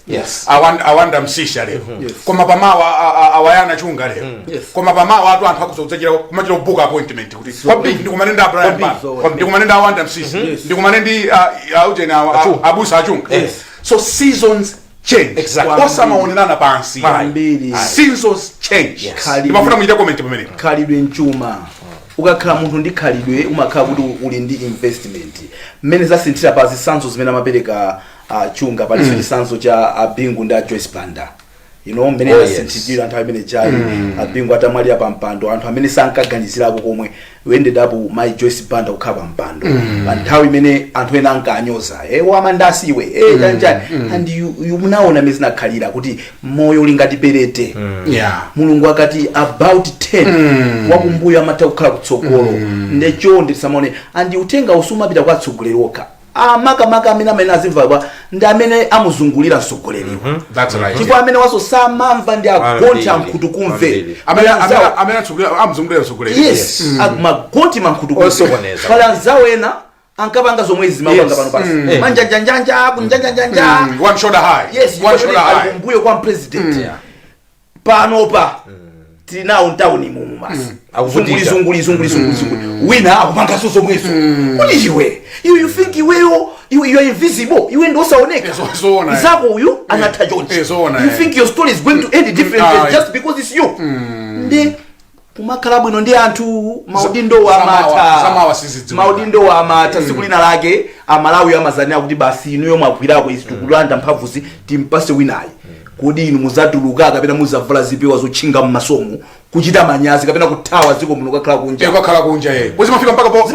awanda msisha lero koma pamawa awayana chunga lero koma pamawa anthu akuzozechera kumachira book appointment kuti ndikumanenda a Brian Banda ndikumanenda awanda msisha ndikumanendi aujena abusa achunga so seasons change osamaonelana pansi seasons change ndimafuna muchite comment pamenepo khalidwe mchuma ukakhala munthu ndi khalidwe umakhala kuti uli ndi investment mmene zasinthira pa zisanzo zimene amapereka chunga paliso chisanzo cha abingu ndi Joyce Banda you know mene asinthidira anthu amene jali abingu atamwalira pa mpando anthu amene sankaganizirako komwe we ended up my Joyce Banda ukhala mpando nthawi imene anthu ena ankanyoza wamandasi iwe janjani and you munaona mezi nakhalira kuti moyo uli ngati perete mulungu akati about 10 wakumbuyo amatha kukhala kutsogolo ndecho ndisamaone and utenga usumapita kwa atsogoleri okha maka amene azimva ndi amene amuzungulira msogoleriwa that's right ndipo amene waso samamva ndi agonti amkhutu kumve amene amuzungulira msogoleri yes magoti mankhutu kumve pala nzawo ena ankapanga zomwe zimapanga pano pasi manjanjanjanja kunjanjanjanja one shoulder high yes one shoulder high akumbuyo kwa president panopa tinawo ntawuni mumu masi zunguli wina akupanga soso mweso kuli iwe you think you are invisible iwe ndo saoneka zako uyu anatha jonji you think your story is going to end differently just because it's you ndi kumakhala bwino ndi anthu maudindo wa amata siku lina lake amalawi amazania kuti basi inuyo mwagwirako izi tikulanda mphamvuzi timpase winayi kodi inu muzatuluka kapena muzavala zipewa zotchinga mmasomo kuchita manyazi kapena kuthawa ziko muno kakhala kunja kwezi mafika mpaka po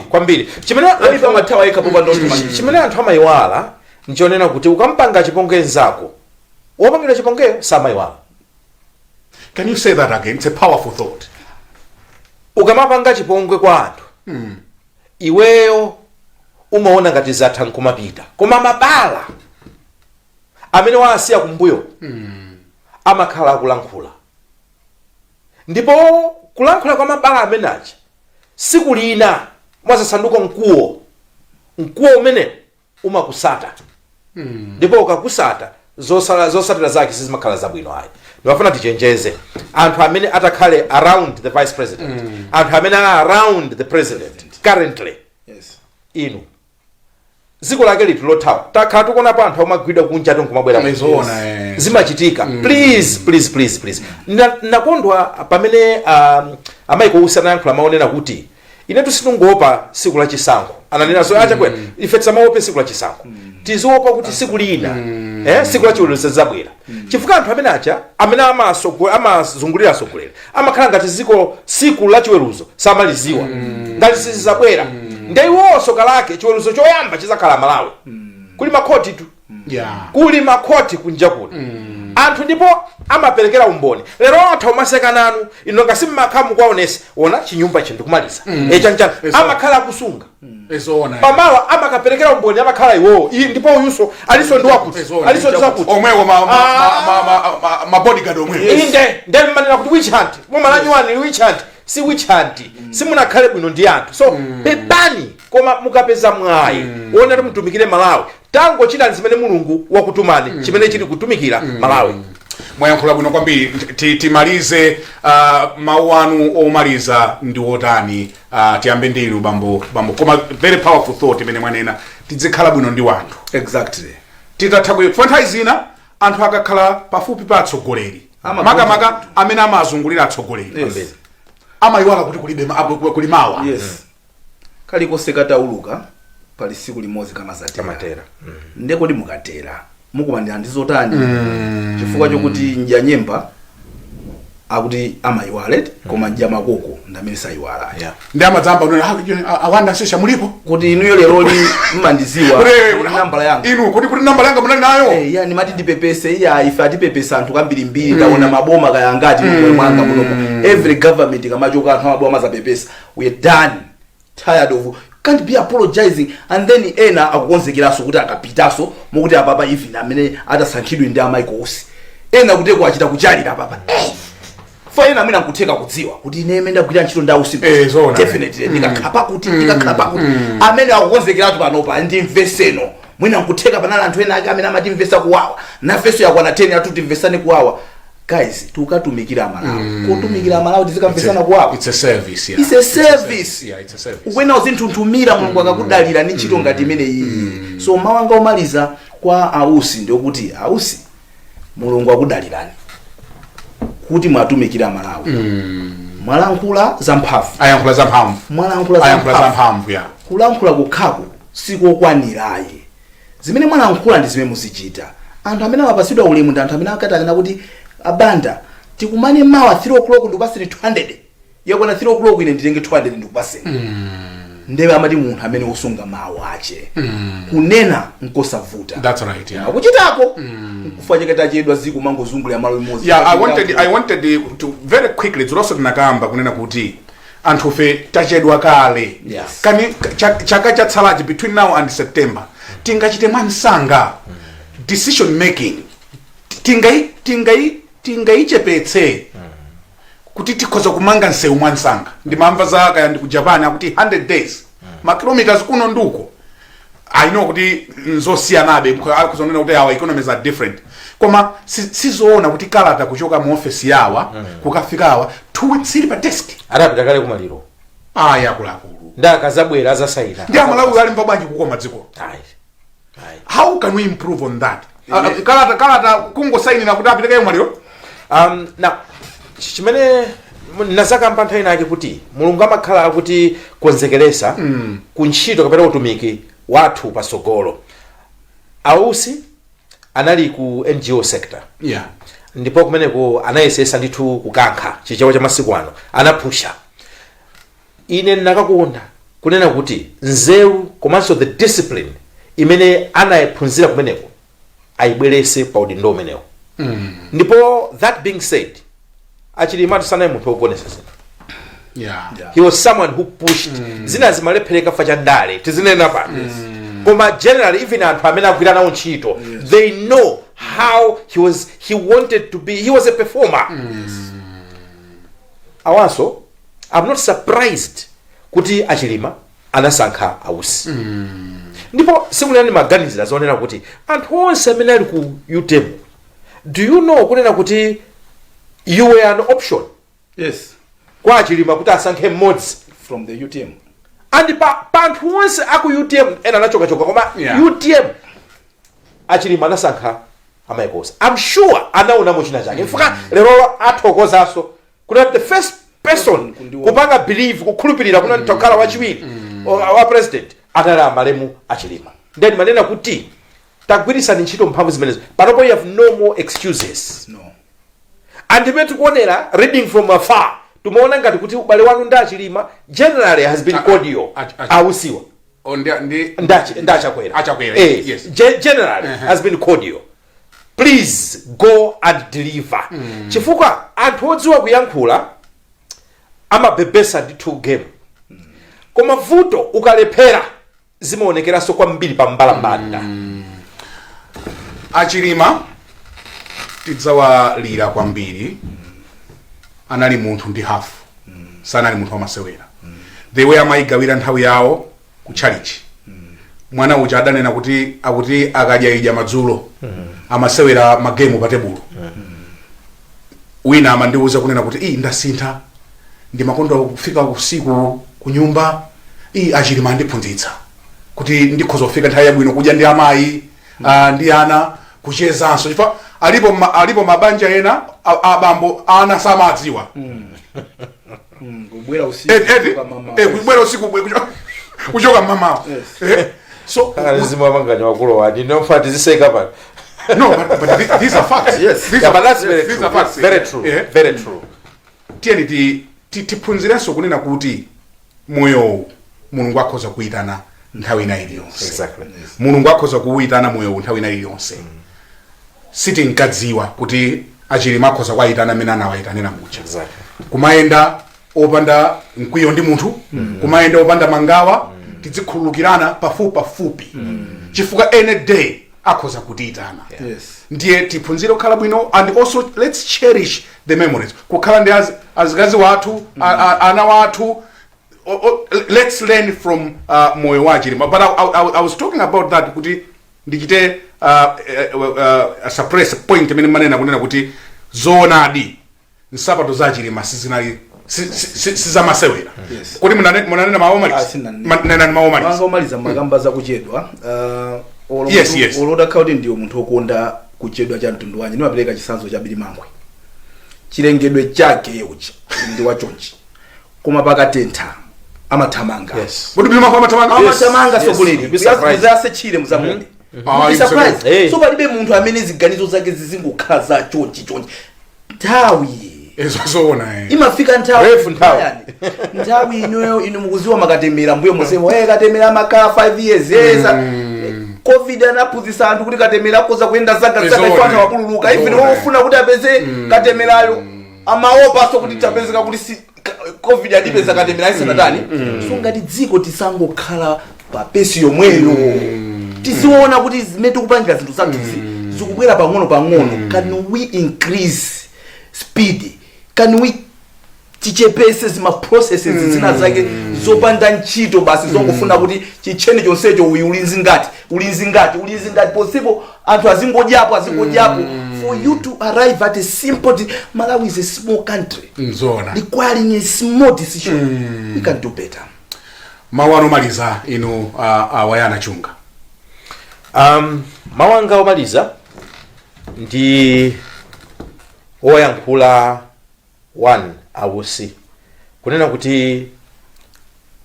kwambiri chimene amathawa yekha popa ndo chimene anthu amayiwala nchonena kuti ukampanga chipongwe nzako wopangira chipongweyo samayiwala. Can you say that again? It's a powerful thought. Ukamapanga chipongwe kwa anthu iweyo umaona ngati zatha nkumapita koma mabala amene wasiya kumbuyo amakhala akulankhula ndipo kulankhula kwa mabala amenachi siku lina mwazasanduka mkuwo umene umakusata ndipo ukakusata zosatira zake sizimakhala zabwino ayi. Ndifuna tichenjeze anthu amene atakhale around the vice president anthu amene around the president currently inu ziko lake liti lothawa takhala tikuona pa anthu amagwidwa kunja nkumabwera zimachitika please nakondwa pamene amaiko usana yankhula maonena kuti ine tusinungopa siku la chisankho ananena so acha kwena ife tsamaope siku la chisankho tiziopa kuti siku lina siku la chiweruzo zabwera chifukwa anthu amene acha amene amazungulira asogolera amakhala ngati siku la chiweruzo samaliziwa ngati sizabwera ndeiwonso kalake chiweruzo choyamba chizakhala Malawi kuli makhoti tu kuli makhoti kunja kuno anthu ndipo amaperekera umboni lero anthu omaseka nanu ino ngasi mmakhamu kwaonesa ona chinyumba chindi kumaliza chanchana amakhala akusunga pamawa amakaperekera umboni amakhala iwo ndipo uyuso aliso ndiwakuti aliso ndiwakuti omwewo ma bodyguard omwewo inde mmanena kuti witch hunt mumalanyuwani witch hunt si witch hunt simunakhale bwino ndi anthu so pepani koma mukapeza mwayi wona kuti mutumikire Malawi tango china zimene mulungu wakutumani chimene chili kutumikira Malawi. Mwayankhula bwino kwambiri timalize mawu anu omaliza ndi wotani tiyambe ndinu bambo koma very powerful thought imene mwanena tizikhala bwino ndi wanthu exactly titatha kufanthai zina anthu akakhala pafupi pa atsogoleri makamaka amene amazungulira atsogoleri amayiwala kuti kuli mawa kalikose katauluka pali siku limodzi kamatera ndekoti mukatera mukumandira ndizotani chifukwa chokuti njanyemba akuti amayiwale koma njamakoko ndamene sayiwala ndi amadzamba awanda sesha mulipo kuti inuyo lero li mmandiziwa nambala yanga inu kuti nambala yanga munali nayo ni mati ndipepese ife atipepesa anthu kambirimbiri ndaona maboma kayangati mwanga munomo every government kamachoka anthu amaboma mazapepesa we're done tired of can't be apologizing and then ena akukonzekeraso kuti akapitaso mokuti apapa even amene atasankhidwe ndi amaikosi ena kuteko achita kuchalira papa fa ena mwina nkuteka kudziwa kuti ine ndagwira ntchito ndawo usiku definitely ndikakhapa kuti amene akukonzekeratu panopa ndimveseno mwina nkuteka panala anthu ena amene amati mvesa kuwawa na feso yakwana 10 atuti mvesane kuwawa. Guys, tukatumikira Malawi. Kutumikira Malawi tizikamvesana kuwawa. It's a service, It's a service. It's a service. Ukwena uzintuntumira mulungu akakudalira ni ntchito ngati imene iyi. So mawanga omaliza kwa ausi ndio kuti ausi mulungu akudalirani. Kuti mwatumikira Malawi. Mwalankhula zamphamvu. Ayankhula zamphamvu. Mwalankhula zamphamvu ya. Kulankhula kukhako sikokwanirayi. Zimene mwalankhula ndi zimene muzichita. anthu amene apasidwa ulemu ndi anthu amene akatanena kuti abanda tikumane mawa 3 o'clock ndikupaseni 200 yakwana 3 o'clock ine nditenge 200 ndikupaseni ndewe amati munthu amene usunga mawu ache kunena nkosavuta. That's right, yeah. Akuchitako kufanyika tachedwa ziku mangozungulira malo imozi. Yeah, I wanted to very quickly also tinakamba kunena kuti anthu fe tachedwa kale. Yes. Kani chaka chatsalachi between now and September tingachite mwansanga decision making tingaichepetse kuti tikhoza kumanga nsewu mwansanga ndimamva zaka yandi ku Japan akuti 100 days makilometers kuno nduko I know kuti nzosiyanabe kuzonena kuti our economies are different koma sizoona kuti kalata kuchoka mu office yawa kukafika awa 2 weeks ili pa desk arapita kale kumaliro yakuluakulu ndakazabwera azasaina ndi amalawi ali mpabwanji kukoma dziko. How can we improve on that? Kalata kungosainira kuti apiteke kumaliro. Now chimene nazaka mpanthawi nake kuti mulungu amakhala kuti konzekeresa kuntchito kapena utumiki wathu pasogolo. Ausi anali ku NGO sector. Yeah. Ndipo kumeneko anayesesa ndithu kukankha chichewa cha masiku ano anapusha. Ine nakakuona kunena kuti nzeru komanso the discipline imene anayiphunzira kumeneko ayibwerese pa udindo umenewo. Ndipo that being said Achilima tusanaye munthu wogonesa zinthu. He was someone who pushed zina zimalephereka fa chandale tizinena pa. Koma generally even anthu amene agwira nawo ntchito they know how he wanted to be. He was a performer. Awanso I'm not surprised kuti Achilima anasankha Ausi. Ndipo simunani maganizira zonena kuti anthu onse amene ali ku UTM do you know kunena kuti you were an option? Yes. Kwa Achilima kuti asankhe mmodzi from the UTM. And pa anthu onse aku UTM ena anachoka koma UTM Achilima anasankha amaikosa. I'm sure anaona muchina chake. Mfuka lero athokozaso kuna the first person kupanga believe kukhulupirira kuna ntokala wachiwiri wa president atala malemu Achilima. Then manena kuti tagwirisa ntchito mphamvu zimenezo. Panopo you have no more excuses. No. And imetu kuonera reading from afar tumeona ngati kuti ubale wanu ndi Achilima generally has been cordial. Ausiwa ndachakwera. Yes. Generally has been cordial. Please go and deliver. Chifukwa anthu odziwa kuyankhula amabebesa ndithu game. Koma vuto ukalephera zimaonekeranso kwambiri pa mbalambanda. Achilima tidzawalira kwambiri anali munthu ndi hafu sanali munthu wamasewera. They were maigawira nthawi yawo ku challenge. Mwana uja adanena kuti akadya idya madzulo amasewera magemu pa tebulo. Wina amandiuza kunena kuti ndasintha ndimakonda kufika usiku ku nyumba Achilima andiphunzitsa kuti ndikhoza kufika nthawi yabwino kudya ndi amayi ndi ana kuchezanso chifukwa alipo mabanja ena abambo ana samadziwa kubwera usiku kubwera usiku kuchoka mama. So lazima wanganya wakulu wadi no fact ziseka pa. No, but these are facts. Yes. But that's very true. Very true. Tieni tiphunzirenso kunena kuti moyo Mulungu akhoza kuitana nthawi ina iliyonse. Exactly. Mulungu akhoza kuitana moyo nthawi ina iliyonse. Siti nkadziwa kuti Achilima akhoza kuitana mena nawaitanira mucha. Exactly. Kumaenda opanda mkwiyo ndi munthu, kumaenda opanda mangawa, tidzikhululukirana pafupi. Chifukwa any day akhoza kutiitana. Yes. Ndiye tiphunzire kukhala bwino and also let's cherish the memories. Kukhala ndi azikazi wathu, ana wathu. Let's learn from moyo wa Achilima. But I was talking about that kuti ndichite suppress point imene manena kunena kuti zoonadi nsapato za Achilima sizinali sizamasewera. Kuti munanena maomaliza. Nena maomaliza. Maomaliza magamba za kuchedwa. Yes. Oloda kauti ndiyo munthu okonda kuchedwa cha mtundu wanyi. Nimapereka chisanzo cha Bilimangwe. Chilengedwe chake uchi ndi wachonchi. Koma pakatentha amathamanga. Yes. Kuti Bilimangwe amathamanga. Amatamanga sogoleri. Bizase chile muzamundi. surprise so palibe munthu amene ziganizo zake zizingokhala za chonchi nthawi ezozona imafika nthawi ino mukuziwa makatemera mbuyo musemo katemera makala 5 years covid anaphunzitsa anthu kuti katemera akoza kuyenda zaka ifana wakululuka even wofuna kuti apeze katemerayo amaopa so kuti tapezeka kuti covid adipeza katemera isanatani so ngati dziko tisangokhala pa pesi yomweyo tiziona kuti zimene tikupangira zinthu zathuzi zikubwera pang'ono can we increase speed can we tichepese zima processes zina zake zopanda ntchito basi zongofuna kuti chichene chonsecho ulinzi ngati possible anthu azingodyapo for you to arrive at a simple Malawi is a small country requiring a small decision we can do better. Mawano maliza inu Wayana Chunga. Mawanga omaliza ndi oyankhula one awusi kunena kuti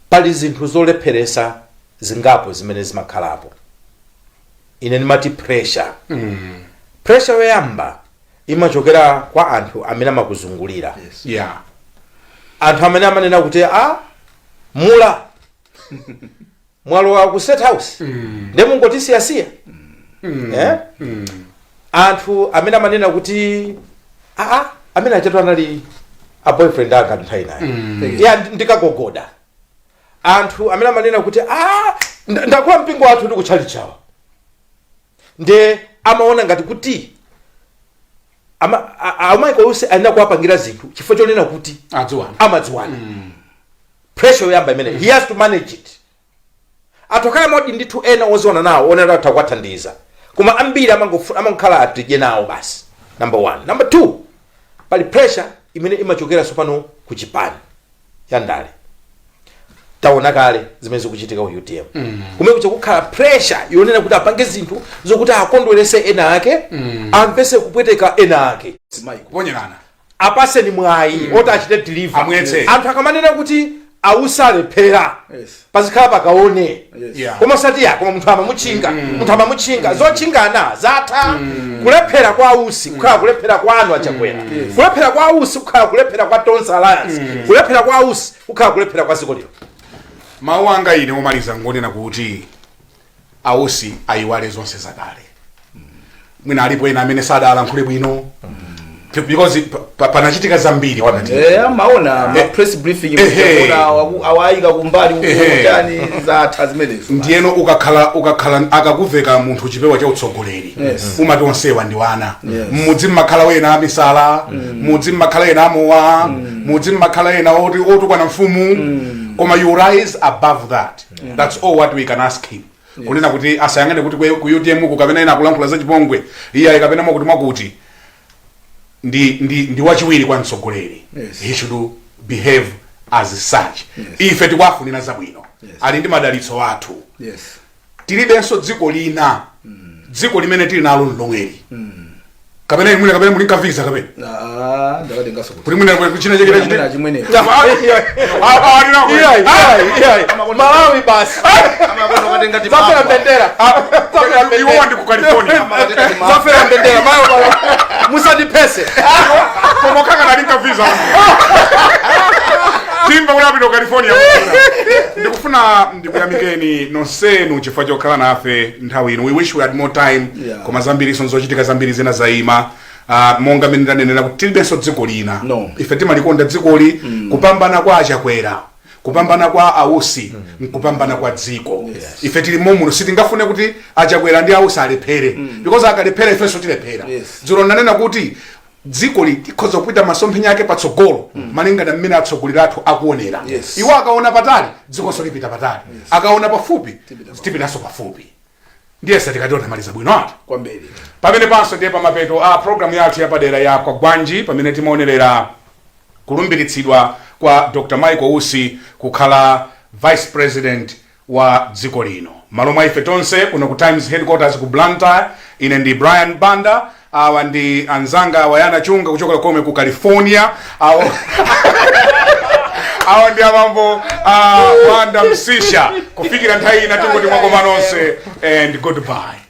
pali zinthu zolepheresa zingapo zimene zimakhalapo ine ndimati pressure pressure yoyamba imachokera kwa anthu amene amakuzungulira anthu amene amanena kuti mula mwalowa ku state house nde mungotisiya anthu amene amanena kuti amene achatu anali a boyfriend anga nthawi naye ndikagogoda anthu amene amanena kuti ndakula mpingo wathu ndi kutchali chawa nde amaona ngati kuti amaiko onse alina kuwapangira zinthu chifukwa chonena kuti amadziwana pressure yoyamba imene he has to manage it atokhala modi ndithu ena oziona nawo onera atakwathandiza koma ambiri amangokhala atije nawo basi number 1 number 2 pali pressure imene imachokera sopano ku chipani ya ndale taona kale zimene zikuchitika ku UTM kumene kukhala pressure yonena kuti apange zinthu zokuti akondwerese ena ake amvese kupweteka ena ake kuponyerana apase ni mwayi oti achite deliver anthu akamanena kuti ausalephera pazikhala pakaone koma satiya koma munthu amamuchinga zochingana zatha kulephera kwa ausi kukhala kulephera kwa anu achakwera kulephera kwa ausi kukhala kulephera kwa Tons Alliance kulephera kwa ausi kukhala kulephera kwa ziko lino. Mawu anga ine omaliza ngonena kuti ausi ayiwale zonse zakale mwina alipo ena amene sadalankhule bwino because panachitika zambiri maona press briefing awayika kumbali ukutani za tazimelezo ndiyeno ukakhala akakuveka munthu chipewa cha utsogoleri umati onsewa ndiwana mudzi mmakhala wena amisala mudzi mmakhala ena amowa mudzi mmakhala ena otukwana mfumu koma you rise above that that's all what we can ask him kunena kuti asayangane kuti ku UTM kapena ena akulankhula za chipongwe iya kapena mwakuti ndi wachiwiri kwa mtsogoleri he should behave as such ife tikwafunira zabwino ali ndi madalitso athu tilibenso dziko lina dziko limene tili nalo lomweli kapena imwe kapena mulinka visa kapena ndakatengaso kuti mwina kuchina chekera chimene Malawi basi amakono katenga zafera bendera iwo ndi ku California zafera bendera musadipese koma kaka nalinka visa timba ulapita ku California ndikufuna ndikuyamikeni nonsenu chifukwa chokhala nafe nthawi ino we wish we had more time koma zambiri zochitika zambiri zina zaima monga mene ndanenera kuti tilibenso dziko lina ife timalikonda dzikoli kupambana kwa achakwera kupambana kwa ausi kupambana kwa dziko ife tili momuno sitingafune kuti achakwera ndi ausi alephere because akalephera ifenso tilephera dziro nanena kuti dziko likhoza kupita masomphenya ake patsogolo malingana mmene atsogoleri athu akuonera iwo akaona patali dziko solipita patali akaona pafupi tipitanso pafupi ndiye satikationa maliza bwino ati kwambiri pamene panso ndiye pamapeto program yathu yapadera ya Kwagwanji pamene timaonerera kulumbiritsidwa kwa Dr. Michael Usi kukhala Vice President wa dziko lino malo mwa ife tonse kuno ku Times Headquarters ku Blantyre ine ndi Brian Banda awa ndi anzanga Wayana Chunga kuchokera komwe ku California awa ndi amambo Wanda Msisha kufikira nthawi ina tingoti mwakoma nonse and goodbye.